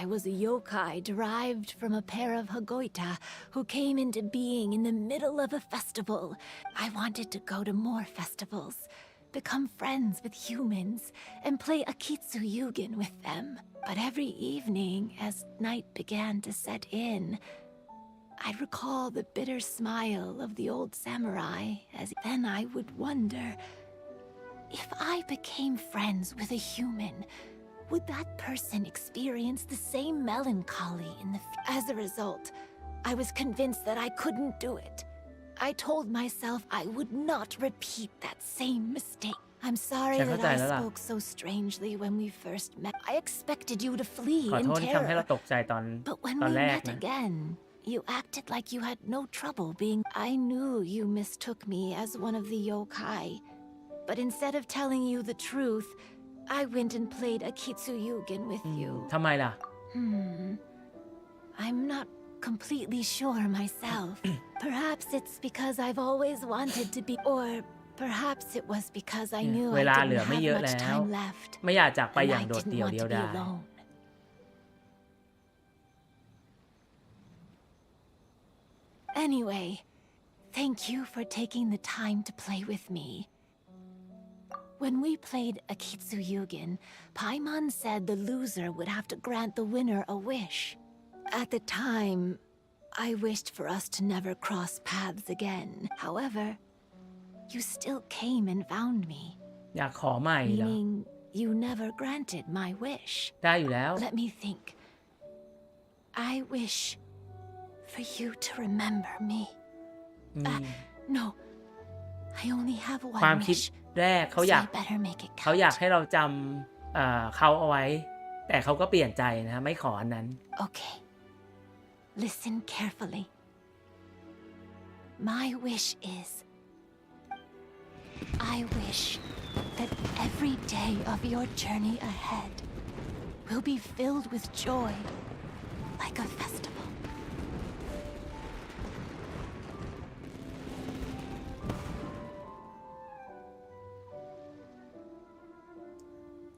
I was a yokai derived from a pair of Hagoita who came into being in the middle of a festival. I wanted to go to more festivals, become friends with humans, and play Akitsu Yugen with them. But every evening, as night began to set in, I recall the bitter smile of the old samurai as then I would wonder, if I became friends with a human, would that person experience the same melancholy in the As a result, I was convinced that I couldn't do it. I told myself I would not repeat that same mistake. I'm sorryฉัน that เข้าใจ I แล้วล่ะ spoke so strangely when we first met. I expected you to flee ขอ in โทษที่ทำให้เรา terror. ตกใจตอน But when ตอน we แรก met นะ again, you acted like you had no trouble being. I knew you mistook me as one of the yokai. But instead of telling you the truth, I went and played Akitsu Yugen with you. ทำไมล่ะ I'm not completely sure myself. Perhaps it's because I've always wanted to be, or perhaps it was because I knew เว I ลา didn't เหลือไม่เยอะ have แล้ much ว time left. ไม่อยากจากไป And อย่าง I โดด didn't เดี่ยว want เดียว to be ดาย alone. Anyway, thank you for taking the time to play with me. When we played Akitsu Yugen, Paimon said the loser would have to grant the winner a wish. At the time, I wished for us to never cross paths again. However, you still came and found me, อยากขอใหม่เหรอ meaning you never granted my wish. ได้อยู่แล้ว Let me think. I wish for you to remember me. No, I only have ความ one คิด wish. แรกเขา So อยาก I better make it เขา count. อยากให้เราจำเขาเอาไว้ แต่เขาก็เปลี่ยนใจนะไม่ขออันนั้น Okay. Listen carefully. My wish is I wish that every day of your journey ahead will be filled with joy like a festival.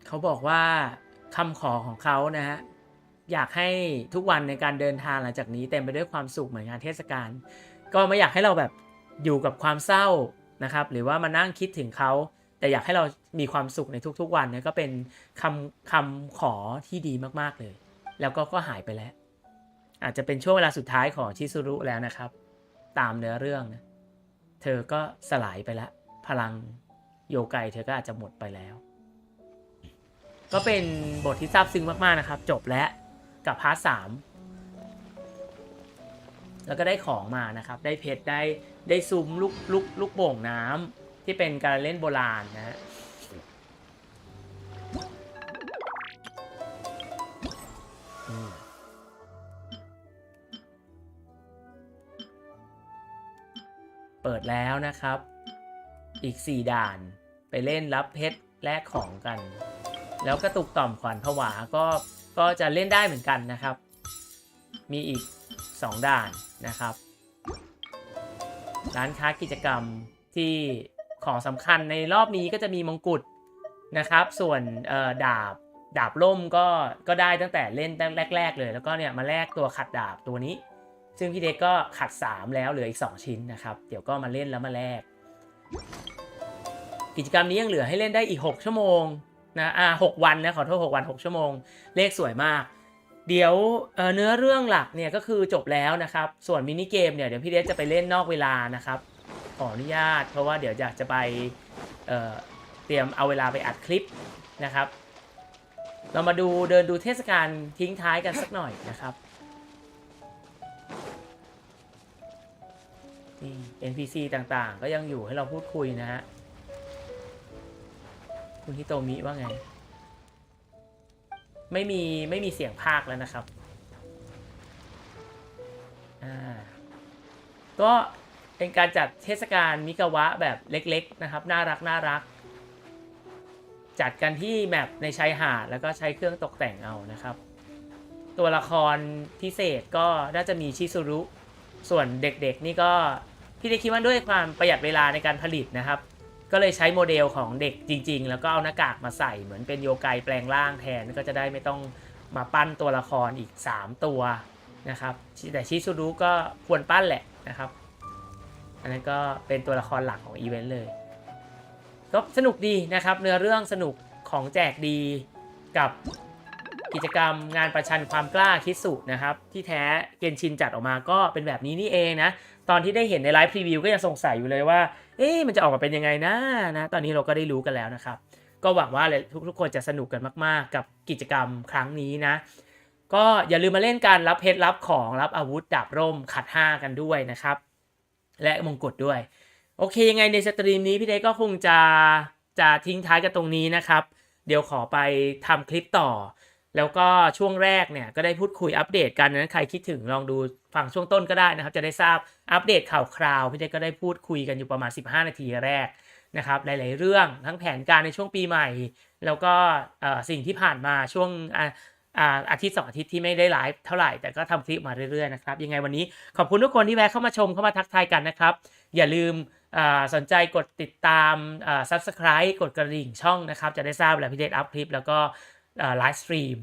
เขาบอกว่าคำขอของเขานะฮะอยากให้ทุกวันในการเดินทางหลังจากนี้เต็มไปด้วยความสุขเหมือนงานเทศกาลก็ไม่อยากให้เราแบบอยู่กับความเศร้านะครับหรือว่ามานั่งคิดถึงเขาแต่อยากให้เรามีความสุขในทุกๆวันเนี่ยก็เป็นคำขอที่ดีมากๆเลยแล้วก็หายไปแล้วอาจจะเป็นช่วงเวลาสุดท้ายของชิซุรุแล้วนะครับตามเนื้อเรื่องนะเธอก็สลายไปแล้วพลังโยไกเธอก็อาจจะหมดไปแล้วก็เป็นบทที่ซาบซึ้งมากๆนะครับจบแล้วกับพาร์ท 3แล้วก็ได้ของมานะครับได้เพชรได้ซุ้มลูกโป่งน้ำที่เป็นการเล่นโบราณนะฮะเปิดแล้วนะครับอีก4ด่านไปเล่นรับเพชรแลกของกันแล้วกระตุกต่อมขวัญผวาก็จะเล่นได้เหมือนกันนะครับมีอีก2ด่านนะครับร้านค้ากิจกรรมที่ของสำคัญในรอบนี้ก็จะมีมงกุฎนะครับส่วนดาบล่มก็ได้ตั้งแต่เล่นแรกๆเลยแล้วก็เนี่ยมาแลกตัวขัดดาบตัวนี้ซึ่งพี่เด็กก็ขัด3แล้วเหลืออีก2ชิ้นนะครับเดี๋ยวก็มาเล่นแล้วมาแลกกิจกรรมนี้ยังเหลือให้เล่นได้อีก6ชั่วโมงนะ6วันนะขอโทษ6วัน6ชั่วโมงเลขสวยมากเดี๋ยวเนื้อเรื่องหลักเนี่ยก็คือจบแล้วนะครับส่วนมินิเกมเนี่ยเดี๋ยวพี่เดชจะไปเล่นนอกเวลานะครับขออนุญาตเพราะว่าเดี๋ยวอยากจะไปเตรียมเอาเวลาไปอัดคลิปนะครับเรามาเดินดูเทศกาลทิ้งท้ายกันสักหน่อยนะครับนี่ NPC ต่างๆก็ยังอยู่ให้เราพูดคุยนะฮะคุณฮิโตมิว่าไงไม่มีเสียงพากย์แล้วนะครับก็เป็นการจัดเทศกาลมิกาวะแบบเล็กๆนะครับน่ารักจัดกันที่แมปในชายหาดแล้วก็ใช้เครื่องตกแต่งเอานะครับตัวละครพิเศษก็น่าจะมีชิซุรุส่วนเด็กๆนี่ก็พี่ได้คิดว่าด้วยความประหยัดเวลาในการผลิตนะครับก็เลยใช้โมเดลของเด็กจริงๆแล้วก็เอาหน้ากากมาใส่เหมือนเป็นโยไกแปลงร่างแทนก็จะได้ไม่ต้องมาปั้นตัวละครอีก3ตัวนะครับแต่ชิซุรุก็ควรปั้นแหละนะครับอันนั้นก็เป็นตัวละครหลักของอีเวนต์เลยก็สนุกดีนะครับเนื้อเรื่องสนุกของแจกดีกับกิจกรรมงานประชันความกล้าคิดสุนะครับที่แท้เกนชินจัดออกมาก็เป็นแบบนี้นี่เองนะตอนที่ได้เห็นในไลฟ์พรีวิวก็ยังสงสัยอยู่เลยว่ามันจะออกมาเป็นยังไงนะตอนนี้เราก็ได้รู้กันแล้วนะครับก็หวังว่าทุกคนจะสนุกกันมากๆกับกิจกรรมครั้งนี้นะก็อย่าลืมมาเล่นกันรับเพชรรับของรับอาวุธดาบร่มขัด5กันด้วยนะครับและมงกุฎด้วยโอเคยังไงในสตรีมนี้พี่เด็กก็คงจะทิ้งท้ายกันตรงนี้นะครับเดี๋ยวขอไปทำคลิปต่อแล้วก็ช่วงแรกเนี่ยก็ได้พูดคุยอัปเดตกันนะใครคิดถึงลองดูฟังช่วงต้นก็ได้นะครับจะได้ทราบอัปเดตข่าวคราวพี่เด็กก็ได้พูดคุยกันอยู่ประมาณ15นาทีแรกนะครับหลายๆเรื่องทั้งแผนการในช่วงปีใหม่แล้วก็สิ่งที่ผ่านมาช่วงอาทิตย์2อาทิตย์ที่ไม่ได้ไลฟ์เท่าไหร่แต่ก็ทำคลิปมาเรื่อยๆนะครับยังไงวันนี้ขอบคุณทุกคนที่แวะเข้ามาชมเข้ามาทักทายกันนะครับอย่าลืมสนใจกดติดตาม Subscribe กดกระดิ่งช่องนะครับจะได้ทราบเวลาพี่เดชอัพคลิปแล้วก็ไลฟ์สตรีม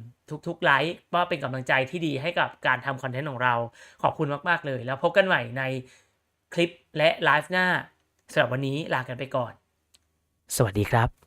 ทุกๆไลฟ์ก็เป็นกำลังใจที่ดีให้กับการทำคอนเทนต์ของเราขอบคุณมากๆเลยแล้วพบกันใหม่ในคลิปและไลฟ์หน้าสำหรับวันนี้ลากันไปก่อนสวัสดีครับ